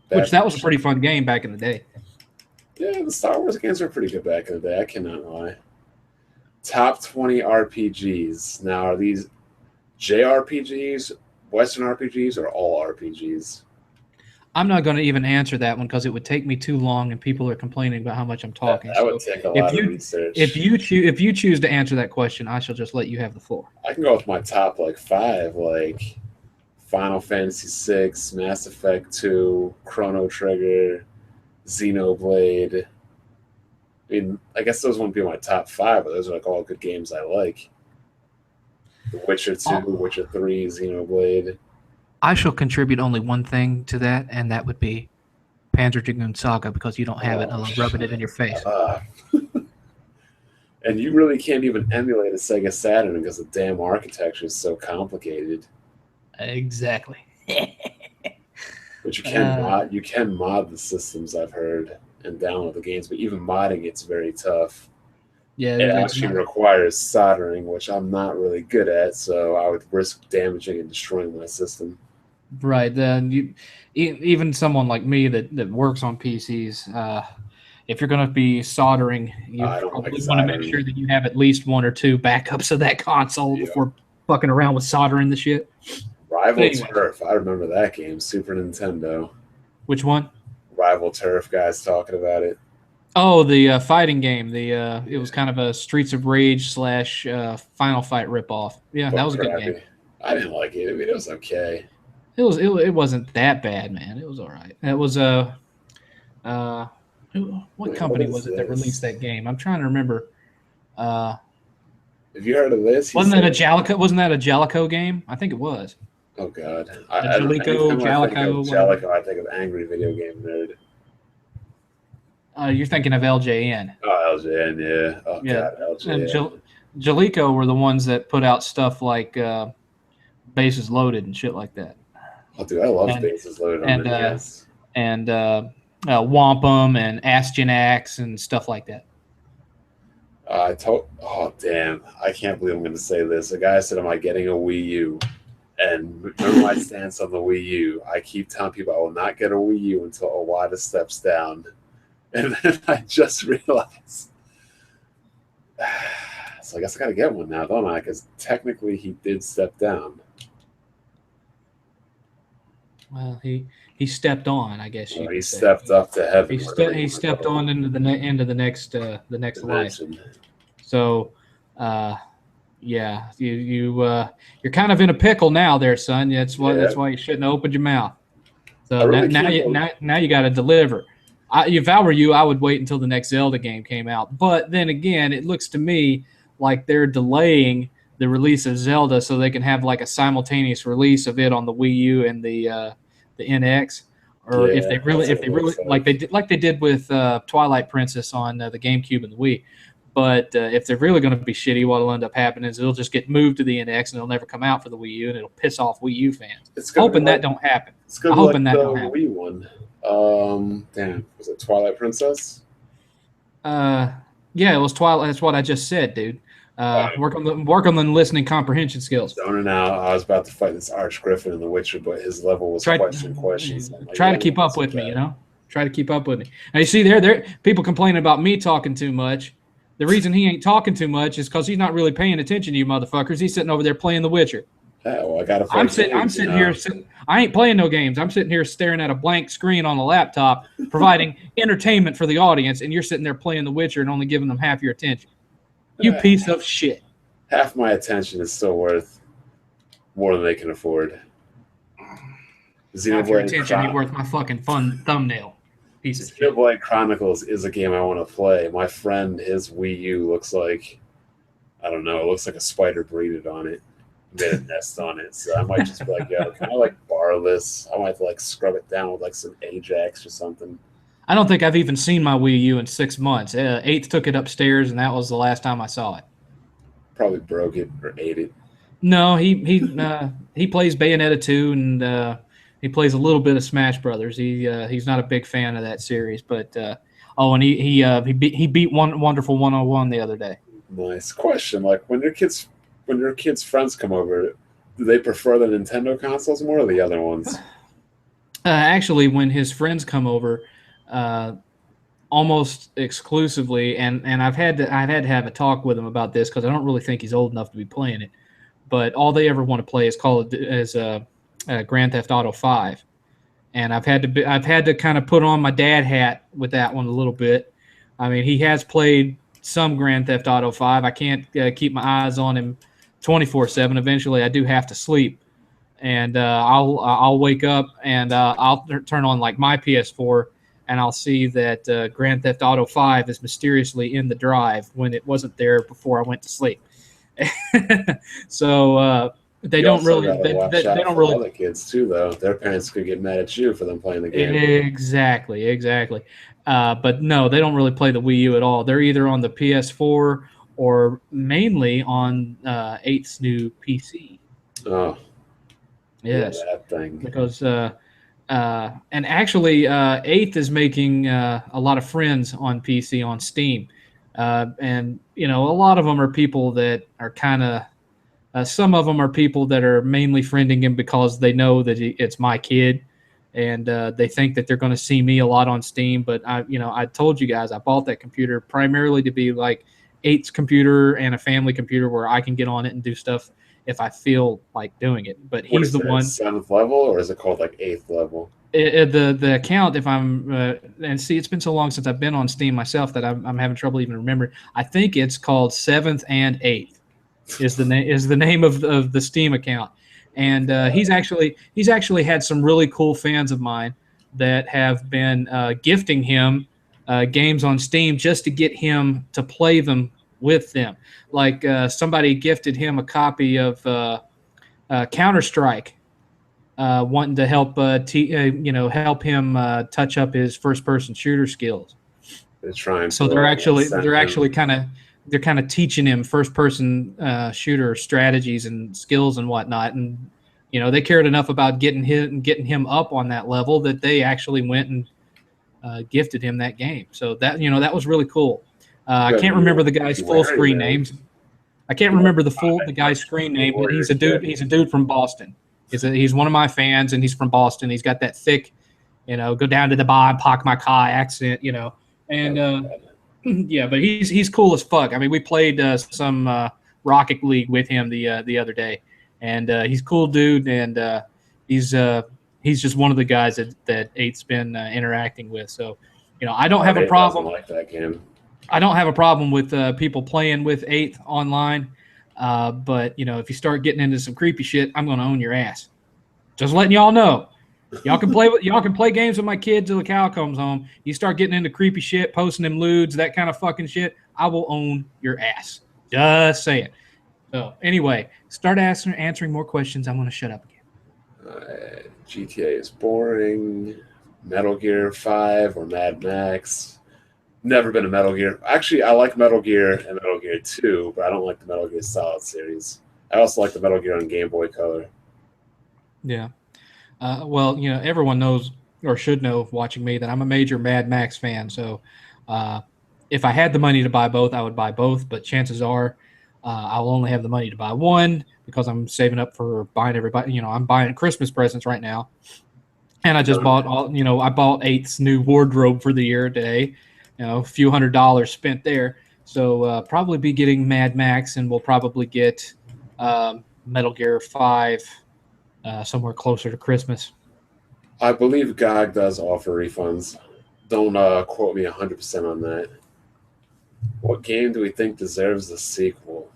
That was a pretty fun game back in the day. Yeah, the Star Wars games were pretty good back in the day. I cannot lie. Top 20 RPGs. Now, are these JRPGs, Western RPGs, or all RPGs? I'm not going to even answer that one because it would take me too long, and people are complaining about how much I'm talking. That would take a lot of research. If you choose to answer that question, I shall just let you have the floor. I can go with my top 5, like Final Fantasy VI, Mass Effect 2, Chrono Trigger, Xenoblade. I mean, I guess those wouldn't be my top 5, but those are like all good games I like. The Witcher 2, Witcher 3, Xenoblade. I shall contribute only one thing to that, and that would be Panzer Dragoon Saga, because you don't have it, and I'm rubbing it in your face. And you really can't even emulate a Sega Saturn because the damn architecture is so complicated. Exactly. But you can mod the systems, I've heard, and download the games, but even modding it's very tough. Yeah, it actually requires soldering, which I'm not really good at, so I would risk damaging and destroying my system. Right. Then even someone like me that works on PCs, if you're going to be soldering, you probably want to make sure that you have at least 1 or 2 backups of that console before fucking around with soldering the shit. Rival Turf, I remember that game, Super Nintendo. Which one? Rival Turf, guys talking about it. Oh, the fighting game. It was kind of a Streets of Rage / Final Fight ripoff. Yeah, that was a good game. I didn't like it. I mean, it was okay. It wasn't that bad, man. It was all right. It was What Wait, company what was is it that this? released that game? I'm trying to remember. Have you heard of this? Wasn't that a Jellico game? I think it was. Oh God! Jellico, Anytime I think of Jellico, whatever. Jellico, I think of Angry Video Game Nerd. You're thinking of LJN. Oh, LJN, yeah. Oh Yeah. God, And LJN. Jellico were the ones that put out stuff like Bases Loaded and shit like that. Oh, dude, I love And Bases Loaded on and the NES. Wampum and Astyanax and stuff like that. Oh damn! I can't believe I'm going to say this. A guy said, "Am I getting a Wii U?" And remember my stance on the Wii U. I keep telling people I will not get a Wii U until Iwata steps down. And then I just realized, so I guess I got to get one now, don't I? Because technically he did step down. Well, he stepped on, I guess. He stepped up to heaven. He stepped on into the next life. So, yeah, you're kind of in a pickle now, there, son. That's why you shouldn't have opened your mouth. So now you got to deliver. If I were you, I would wait until the next Zelda game came out. But then again, it looks to me like they're delaying the release of Zelda so they can have like a simultaneous release of it on the Wii U and the NX, or if they really like they did with Twilight Princess on the GameCube and the Wii. But if they're really going to be shitty, what'll end up happening is it'll just get moved to the NX and it'll never come out for the Wii U, and it'll piss off Wii U fans. That don't happen. I'm hoping that don't happen. Wii one. Damn, was it Twilight Princess? Yeah, it was Twilight. That's what I just said, dude. Work on the listening comprehension skills. Now, I was about to fight this Arch Griffin in The Witcher, but his level was questions. Try to keep up with me, Try to keep up with me. Now you see, there people complaining about me talking too much. The reason he ain't talking too much is because he's not really paying attention to you motherfuckers. He's sitting over there playing The Witcher. Yeah, well, I gotta. I'm sitting here. I ain't playing no games. I'm sitting here staring at a blank screen on a laptop, providing entertainment for the audience, and you're sitting there playing The Witcher and only giving them half your attention. You piece of shit. Half my attention is still worth more than they can afford. Half your attention ain't worth my fucking fun thumbnail. Piece of shit. Xenoblade Chronicles is a game I want to play. My friend, his Wii U looks like, I don't know, it looks like a spider breeded on it. Made a nest on it. So I might just be like, yo, can I borrow this? I might scrub it down with some Ajax or something. I don't think I've even seen my Wii U in 6 months. Eighth took it upstairs, and that was the last time I saw it. Probably broke it or ate it. No, he plays Bayonetta 2, and he plays a little bit of Smash Brothers. He's not a big fan of that series, but and he beat Wonderful 101 the other day. Nice question. When your kids' friends come over, do they prefer the Nintendo consoles more or the other ones? Actually, when his friends come over, almost exclusively, and I've had to have a talk with him about this because I don't really think he's old enough to be playing it. But all they ever want to play is Grand Theft Auto 5, and I've had to kind of put on my dad hat with that one a little bit. I mean, he has played some Grand Theft Auto 5. I can't keep my eyes on him 24/7. Eventually, I do have to sleep, and I'll wake up and I'll turn on my PS4, and I'll see that Grand Theft Auto 5 is mysteriously in the drive when it wasn't there before I went to sleep. So they don't really. They don't really. Other kids too, though. Their parents could get mad at you for them playing the game. Exactly. But no, they don't really play the Wii U at all. They're either on the PS4 or mainly on 8's new PC. Oh, yes, yeah, that thing. Because and actually, 8th is making a lot of friends on PC on Steam, and a lot of them are people that are kind of. Some of them are people that are mainly friending him because they know that it's my kid, and they think that they're going to see me a lot on Steam. But I told you guys I bought that computer primarily to be like 8's computer and a family computer where I can get on it and do stuff if I feel like doing it. But he's the one. 7th level, or is it called 8th level? The account, if I'm and see, it's been so long since I've been on Steam myself that I'm having trouble even remembering. I think it's called 7th and 8th. Is the name of the Steam account, and he's actually had some really cool fans of mine that have been gifting him games on Steam just to get him to play them with them. Like somebody gifted him a copy of Counter-Strike, wanting to help help him touch up his first-person shooter skills. They're trying. So they're actually kind of teaching him first-person shooter strategies and skills and whatnot. And they cared enough about getting him up on that level that they actually went and gifted him that game. So that that was really cool. I can't remember the guy's full screen names. I can't remember the guy's screen name, but he's a dude. He's a dude from Boston. He's one of my fans, and he's from Boston. He's got that thick, go down to the bar and park my car accent, and yeah, but he's cool as fuck. I mean, we played some Rocket League with him the other day, and he's a cool dude, and he's just one of the guys that Eight's been interacting with. So, I don't have a problem. Like that game. I don't have a problem with people playing with Eighth online, but if you start getting into some creepy shit, I'm going to own your ass. Just letting y'all know. Y'all can play games with my kid till the cow comes home. You start getting into creepy shit, posting them lewds, that kind of fucking shit, I will own your ass. Just saying. So anyway, start answering more questions. I'm going to shut up again. GTA is boring. Metal Gear 5 or Mad Max. Never been a Metal Gear. Actually, I like Metal Gear and Metal Gear 2, but I don't like the Metal Gear Solid series. I also like the Metal Gear on Game Boy Color. Yeah. Well, everyone knows or should know watching me that I'm a major Mad Max fan. So if I had the money to buy both, I would buy both. But chances are I'll only have the money to buy one because I'm saving up for buying everybody. I'm buying Christmas presents right now. And I just bought I bought Eighth's new wardrobe for the year today. A few $100s spent there. So probably be getting Mad Max, and we'll probably get Metal Gear 5 somewhere closer to Christmas. I believe GOG does offer refunds. Don't quote me 100% on that. What game do we think deserves a sequel?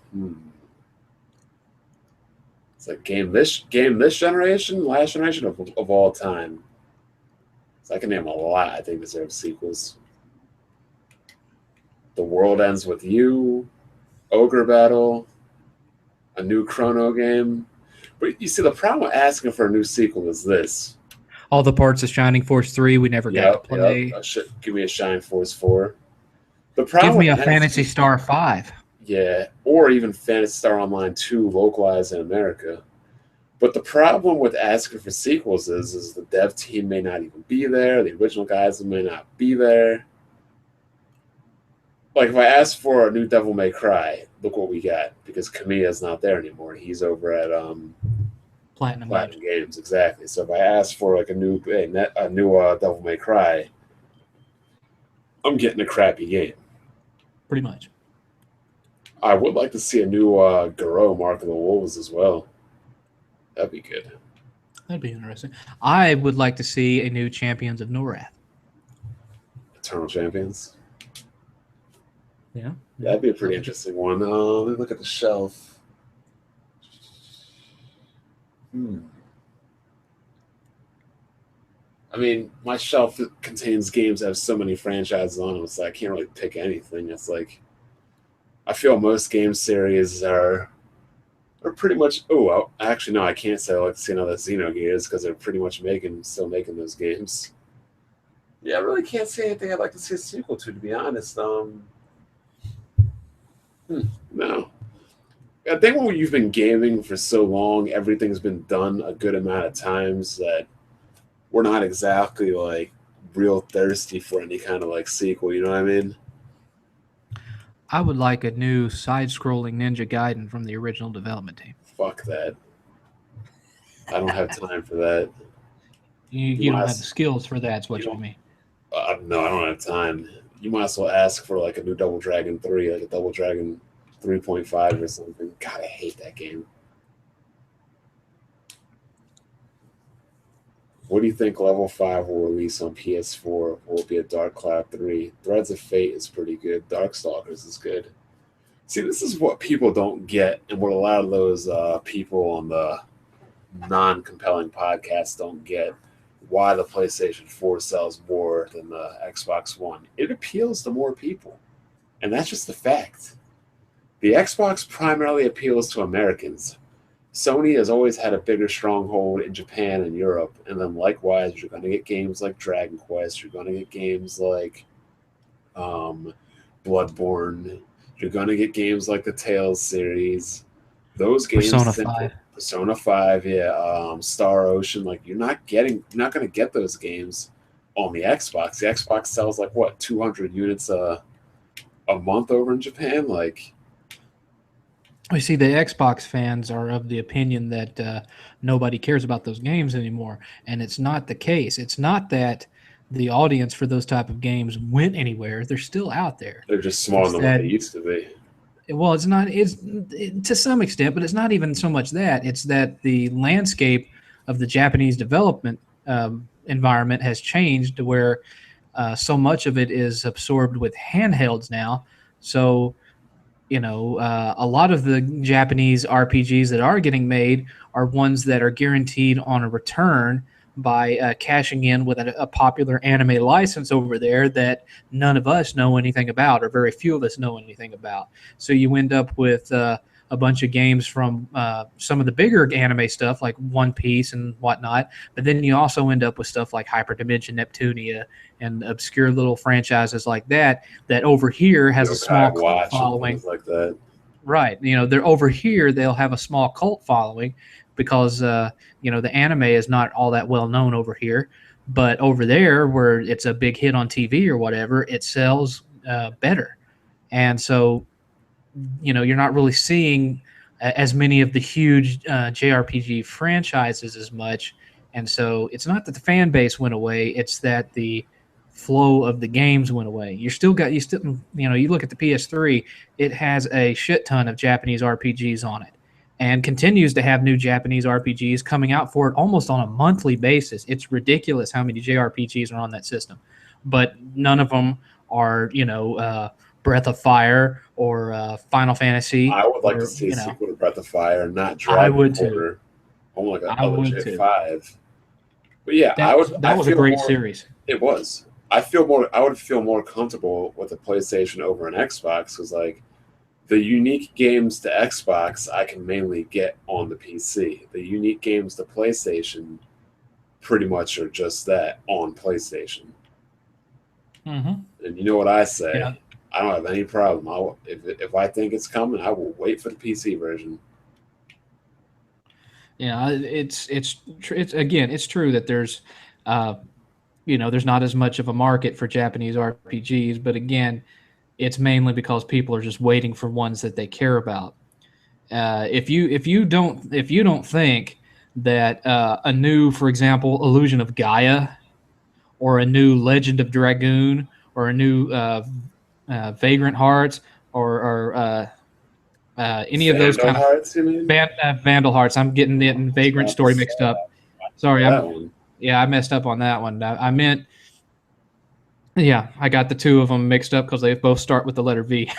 It's like game this generation, last generation of all time. So I can name a lot I think deserves sequels. The World Ends With You, Ogre Battle, a new Chrono game. But you see, the problem with asking for a new sequel is this. All the parts of Shining Force 3 we never got to play. Give me a Shining Force 4. The problem Give me a Phantasy Star 5. Yeah, or even Phantasy Star Online 2 localized in America. But the problem with asking for sequels is the dev team may not even be there. The original guys may not be there. Like, if I ask for a new Devil May Cry, look what we got. Because Kamiya's not there anymore. He's over at Platinum Games. Exactly. So if I ask for like a new Devil May Cry, I'm getting a crappy game. Pretty much. I would like to see a new Garou Mark of the Wolves as well. That'd be good. That'd be interesting. I would like to see a new Champions of Norath. Eternal Champions. Yeah. That'd be a pretty interesting one. Let me look at the shelf. I mean, my shelf contains games that have so many franchises on them, so I can't really pick anything. It's like, I feel most game series are pretty much. Oh, well, actually, no, I can't say I like to see another Xenogears because they're pretty much still making those games. Yeah, I really can't say anything I'd like to see a sequel to be honest. No. I think when you've been gaming for so long, everything's been done a good amount of times that we're not exactly like real thirsty for any kind of like sequel, you know what I mean? I would like a new side-scrolling Ninja Gaiden from the original development team. Fuck that. I don't have time for that. You don't have the skills for that, is what you mean. No, I don't have time. You might as well ask for like a new Double Dragon 3, like a Double Dragon 3.5 or something. God, I hate that game. What do you think Level 5 will release on PS4? Will it be a Dark Cloud 3? Threads of Fate is pretty good. Darkstalkers is good. See, this is what people don't get, and what a lot of those people on the non-compelling podcasts don't get. why the PlayStation 4 sells more than the Xbox One. It appeals to more people, and that's just the fact. The Xbox primarily appeals to Americans. Sony has always had a bigger stronghold in Japan and Europe, and then likewise, you're going to get games like Dragon Quest, you're going to get games like Bloodborne, you're going to get games like the Tales series. Those games, Persona 5, yeah, Star Ocean, like you're not going to get those games on the Xbox. The Xbox sells like what, 200 units a month over in Japan, like. We see the Xbox fans are of the opinion that nobody cares about those games anymore, and it's not the case. It's not that the audience for those type of games went anywhere; they're still out there. They're just smaller than what they used to be. Well, it's not. It's to some extent, but it's not even so much that. It's that the landscape of the Japanese development environment has changed to where so much of it is absorbed with handhelds now. So. A lot of the Japanese RPGs that are getting made are ones that are guaranteed on a return by cashing in with a popular anime license over there that none of us know anything about, or very few of us know anything about. So you end up with a bunch of games from some of the bigger anime stuff like One Piece and whatnot, but then you also end up with stuff like Hyperdimension Neptunia and obscure little franchises like that over here has a small cult following. Like that. Right. They're over here, they'll have a small cult following because, the anime is not all that well known over here. But over there, where it's a big hit on TV or whatever, it sells better. And so, you're not really seeing as many of the huge JRPG franchises as much. And so it's not that the fan base went away, it's that the flow of the games went away. You look at the PS3, it has a shit ton of Japanese RPGs on it and continues to have new Japanese RPGs coming out for it almost on a monthly basis. It's ridiculous how many JRPGs are on that system, but none of them are, Breath of Fire or Final Fantasy. I would like to see a sequel to Breath of Fire, not Dragon Quarter. Oh my god, I would too. 5. But yeah, that was a great series. It was. I would feel more comfortable with a PlayStation over an Xbox because like the unique games to Xbox I can mainly get on the PC. The unique games to PlayStation pretty much are just that on PlayStation. Mm-hmm. And you know what I say? Yeah. I don't have any problem. If I think it's coming, I will wait for the PC version. Yeah, it's true that there's there's not as much of a market for Japanese RPGs, but again, it's mainly because people are just waiting for ones that they care about. If you don't think that a new, for example, Illusion of Gaia, or a new Legend of Dragoon, or a new Vagrant Hearts, or any of those kind of Vandal Hearts. I'm getting the Vagrant story mixed up. Sorry, I messed up on that one. I meant, I got the two of them mixed up because they both start with the letter V.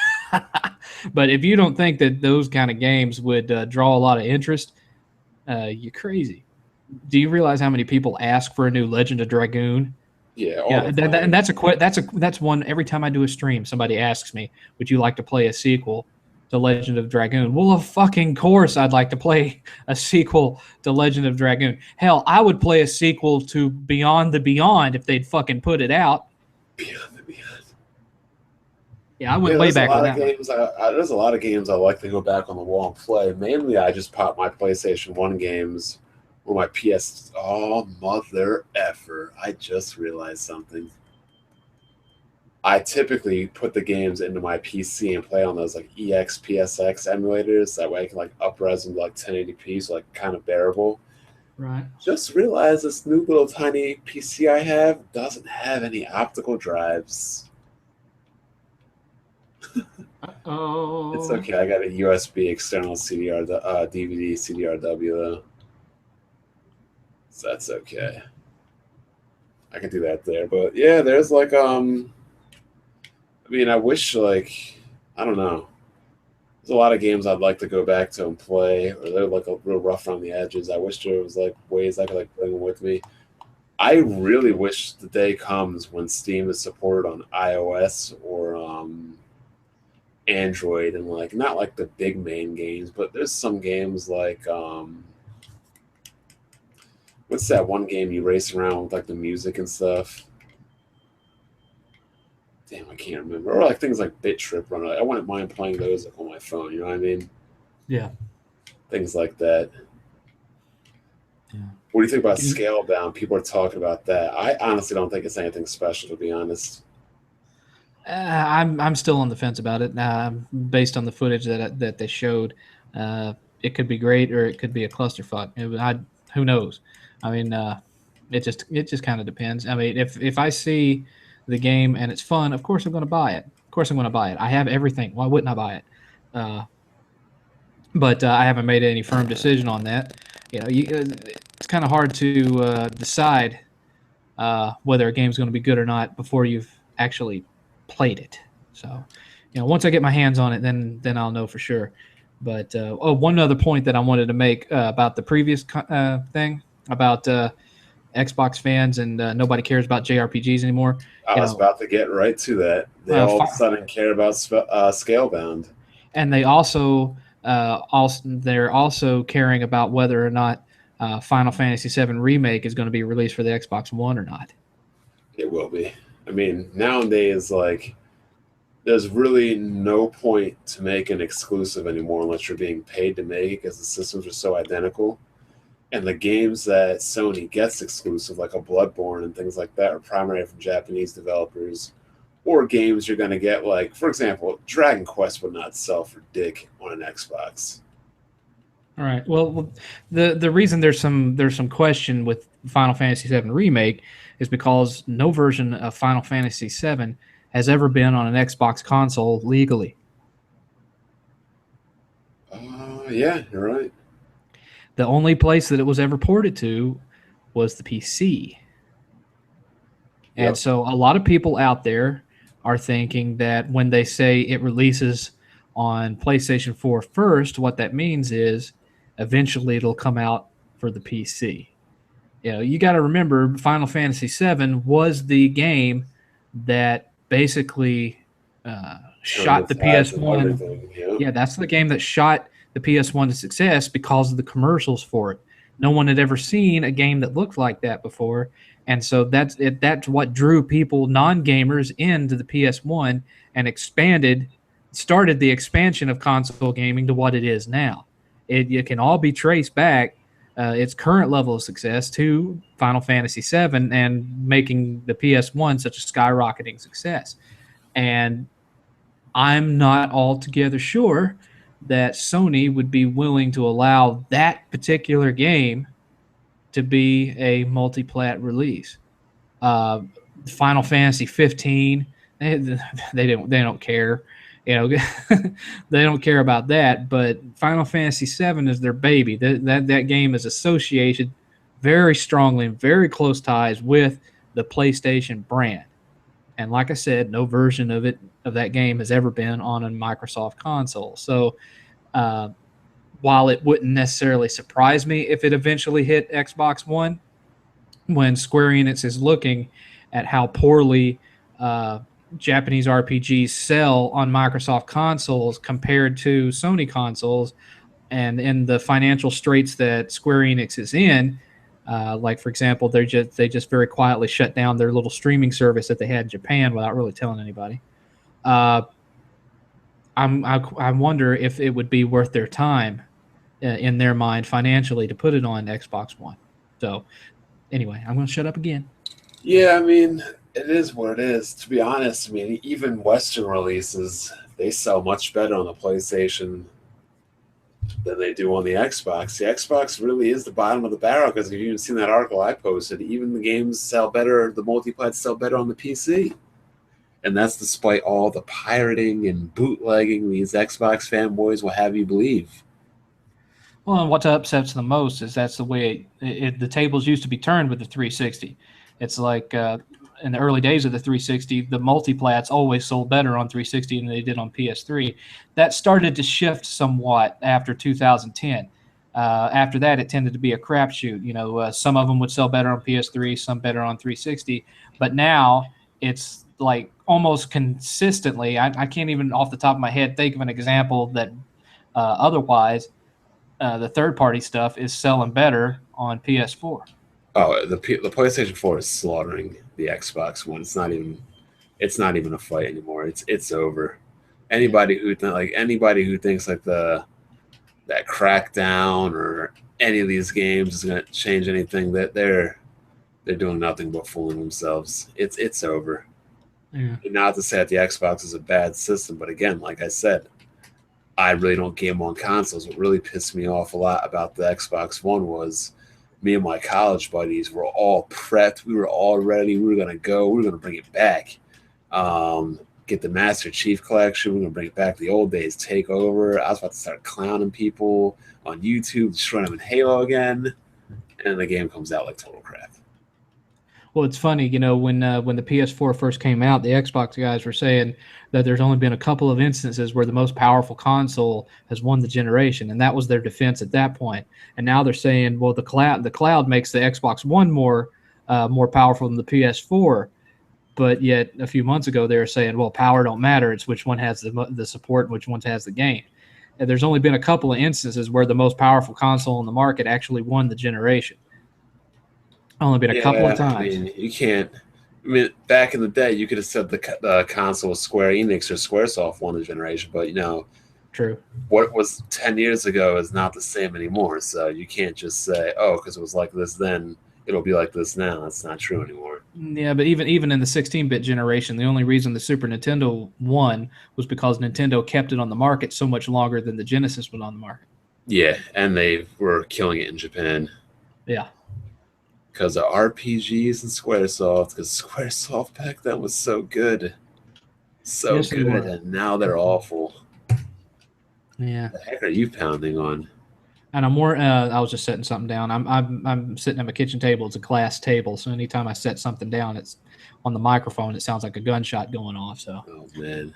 But if you don't think that those kind of games would draw a lot of interest, you're crazy. Do you realize how many people ask for a new Legend of Dragoon? Yeah, and that's one. Every time I do a stream, somebody asks me, "Would you like to play a sequel to Legend of Dragoon?" Well, of fucking course, I'd like to play a sequel to Legend of Dragoon. Hell, I would play a sequel to Beyond the Beyond if they'd fucking put it out. Beyond the Beyond. Yeah, I went way back on that. There's a lot of games I like to go back on the wall and play. Mainly, I just pop my PlayStation 1 games. Or my PS. Oh, mother effer. I just realized something. I typically put the games into my PC and play on those like EXPSX emulators. That way I can like up-res them to like 1080p, so like kind of bearable. Right. Just realized this new little tiny PC I have doesn't have any optical drives. Uh-oh. It's okay. I got a USB external DVD CDRW though. So that's okay. I can do that there. But yeah, there's like I wish like I don't know. There's a lot of games I'd like to go back to and play, or they're like a real rough around the edges. I wish there was like ways I could like bring them with me. I really wish the day comes when Steam is supported on iOS or Android, and like not like the big main games, but there's some games like what's that one game you race around with like the music and stuff? Damn, I can't remember. Or like things like Bit Trip Run. I wouldn't mind playing those like on my phone. You know what I mean? Yeah. Things like that. Yeah. What do you think about Scalebound? People are talking about that. I honestly don't think it's anything special, to be honest. I'm still on the fence about it. Based on the footage that they showed, it could be great or it could be a clusterfuck. Who knows? I mean, it just kind of depends. I mean, if I see the game and it's fun, of course I'm going to buy it. Of course I'm going to buy it. I have everything. Why wouldn't I buy it? But I haven't made any firm decision on that. It's kind of hard to decide whether a game's going to be good or not before you've actually played it. So, once I get my hands on it, then I'll know for sure. But one other point that I wanted to make about the previous thing about Xbox fans and nobody cares about JRPGs anymore. I was about to get right to that. They all of a sudden care about Scalebound, and they're also caring about whether or not Final Fantasy VII Remake is going to be released for the Xbox One or not. It will be. I mean, nowadays, like, there's really no point to make an exclusive anymore unless you're being paid to make it, because the systems are so identical. And the games that Sony gets exclusive, like a Bloodborne and things like that, are primarily from Japanese developers, or games you're going to get, like, for example, Dragon Quest would not sell for dick on an Xbox. All right. Well, the reason there's some question with Final Fantasy VII Remake is because no version of Final Fantasy VII has ever been on an Xbox console legally. Yeah, you're right. The only place that it was ever ported to was the PC. And Yep. so a lot of people out there are thinking that when they say it releases on PlayStation 4 first, what that means is eventually it'll come out for the PC. You got to remember Final Fantasy VII was the game that basically shot the PS1. Yeah, that's the game that shot the PS1 to success because of the commercials for it. No one had ever seen a game that looked like that before. And so that's what drew people, non-gamers, into the PS1 and started the expansion of console gaming to what it is now. It can all be traced back, its current level of success, to Final Fantasy VII and making the PS1 such a skyrocketing success. And I'm not altogether sure that Sony would be willing to allow that particular game to be a multi-plat release. Final Fantasy 15, they don't care. They don't care about that. But Final Fantasy 7 is their baby. That game is associated very strongly and very close ties with the PlayStation brand. And like I said, no version of that game has ever been on a Microsoft console. So while it wouldn't necessarily surprise me if it eventually hit Xbox One, when Square Enix is looking at how poorly Japanese RPGs sell on Microsoft consoles compared to Sony consoles, and in the financial straits that Square Enix is in, like for example, they just very quietly shut down their little streaming service that they had in Japan without really telling anybody. I wonder if it would be worth their time in their mind financially to put it on Xbox One. So anyway, I'm going to shut up again. Yeah, I mean, it is what it is. To be honest, I mean, even Western releases, they sell much better on the PlayStation than they do on the Xbox. The Xbox really is the bottom of the barrel, because if you've even seen that article I posted, even the games sell better, the multiplats sell better on the PC. And that's despite all the pirating and bootlegging these Xbox fanboys will have you believe. Well, and what upsets them most is that's the way the tables used to be turned with the 360. It's like in the early days of the 360, the multiplats always sold better on 360 than they did on PS3. That started to shift somewhat after 2010. After that, it tended to be a crapshoot. You know, some of them would sell better on PS3, some better on 360. But now it's like almost consistently. I can't even off the top of my head think of an example that otherwise the third-party stuff is selling better on PS4. Oh, the PlayStation 4 is slaughtering the Xbox One. It's not even a fight anymore. It's over. Anybody who thinks like that Crackdown or any of these games is going to change anything, that they're doing nothing but fooling themselves. It's over. Yeah. Not to say that the Xbox is a bad system, but again, like I said, I really don't game on consoles. What really pissed me off a lot about the Xbox One was me and my college buddies were all prepped. We were all ready. We were going to go. We were going to bring it back. Get the Master Chief Collection. We're going to bring it back to the old days. Take over. I was about to start clowning people on YouTube, destroying them in Halo again. And the game comes out like total crap. Well, it's funny, you know, when the PS4 first came out, the Xbox guys were saying that there's only been a couple of instances where the most powerful console has won the generation, and that was their defense at that point. And now they're saying, well, the cloud makes the Xbox One more powerful than the PS4. But yet, a few months ago, they were saying, well, power don't matter. It's which one has the support and which one has the game. And there's only been a couple of instances where the most powerful console on the market actually won the generation. Only been a couple of times. I mean, you can't. I mean, back in the day, you could have said the console was Square Enix or Squaresoft won the generation, but you know, true. What was 10 years ago is not the same anymore. So you can't just say, "Oh, because it was like this then, it'll be like this now." That's not true anymore. Yeah, but even in the 16-bit generation, the only reason the Super Nintendo won was because Nintendo kept it on the market so much longer than the Genesis was on the market. Yeah, and they were killing it in Japan. Yeah. Because of RPGs and Squaresoft, because Squaresoft back then was so good. So yes, good, and now they're awful. Yeah. What the heck are you pounding on? And I'm more. I was just setting something down. I'm sitting at my kitchen table. It's a glass table, so anytime I set something down, it's on the microphone. It sounds like a gunshot going off. So. Oh man.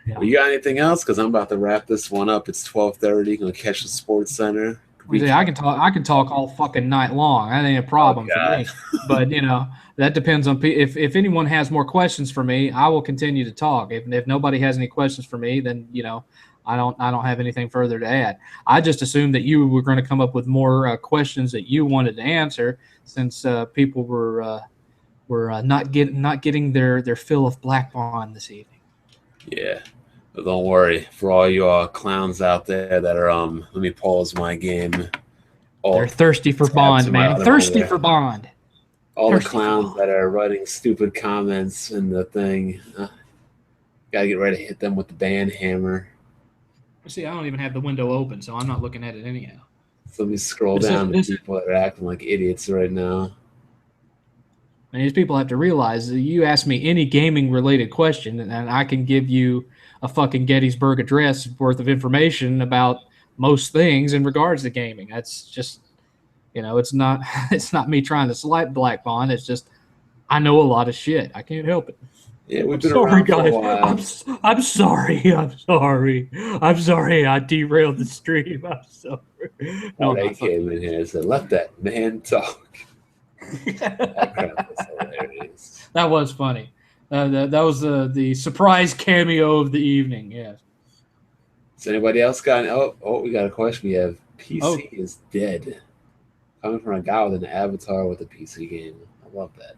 Yeah. Well, you got anything else? Because I'm about to wrap this one up. It's 12:30. Gonna catch the Sports Center. I can talk all fucking night long. That ain't a problem for me. But you know, that depends on if anyone has more questions for me, I will continue to talk. If nobody has any questions for me, then you know, I don't have anything further to add. I just assumed that you were going to come up with more questions that you wanted to answer, since people were not getting their fill of Black Bond this evening. Yeah. But don't worry, for all you clowns out there that are let me pause my game. They're thirsty for Bond, man. Thirsty for Bond. All the clowns that are writing stupid comments in the thing, gotta get ready to hit them with the band hammer. See, I don't even have the window open, so I'm not looking at it anyhow. So let me scroll down to people that are acting like idiots right now. And these people have to realize that you ask me any gaming-related question, and I can give you a fucking Gettysburg Address worth of information about most things in regards to gaming. That's just, you know, it's not me trying to slight Black Bond. It's just I know a lot of shit. I can't help it. Yeah, we've been around for a while. I'm sorry. I'm sorry. I derailed the stream. I'm sorry. No, they came in here and said, "Let that man talk." That crap was hilarious. That was funny. That was the surprise cameo of the evening. Yes. Does anybody else got? Oh, we got a question. We have PC is dead. Coming from a guy with an avatar with a PC game. I love that.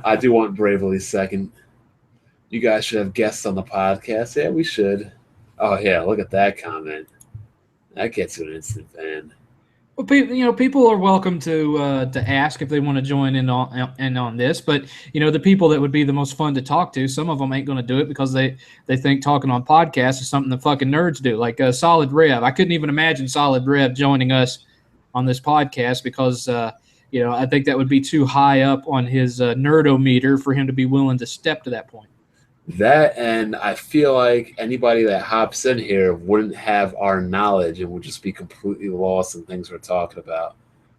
I do want Bravely Second. You guys should have guests on the podcast. Yeah, we should. Oh yeah, look at that comment. That gets you an instant fan. Well, people are welcome to ask if they want to join in on this, but you know, the people that would be the most fun to talk to, some of them ain't going to do it because they think talking on podcasts is something the fucking nerds do. Like Solid Rev, I couldn't even imagine Solid Rev joining us on this podcast because you know, I think that would be too high up on his nerdometer for him to be willing to step to that point. That, and I feel like anybody that hops in here wouldn't have our knowledge and would just be completely lost in things we're talking about.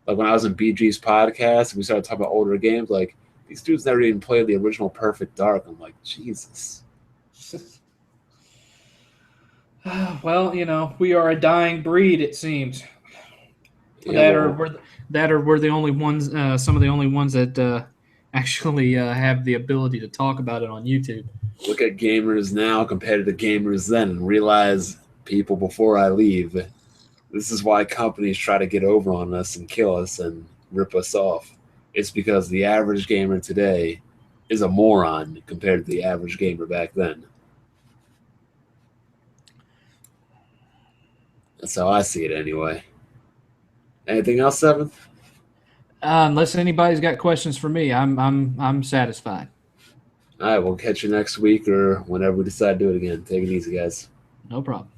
Like when I was in BG's podcast and we started talking about older games, like these dudes never even played the original Perfect Dark. I'm like, Jesus. Well, we are a dying breed, it seems. Yeah, We're the only ones, some of the only ones that actually have the ability to talk about it on YouTube. look at gamers now compared to gamers then and realize, people, before I leave, this is why companies try to get over on us and kill us and rip us off. It's because the average gamer today is a moron compared to the average gamer back then. That's how I see it anyway. Anything else, Seventh? Unless anybody's got questions for me, I'm satisfied. All right, we'll catch you next week or whenever we decide to do it again. Take it easy, guys. No problem.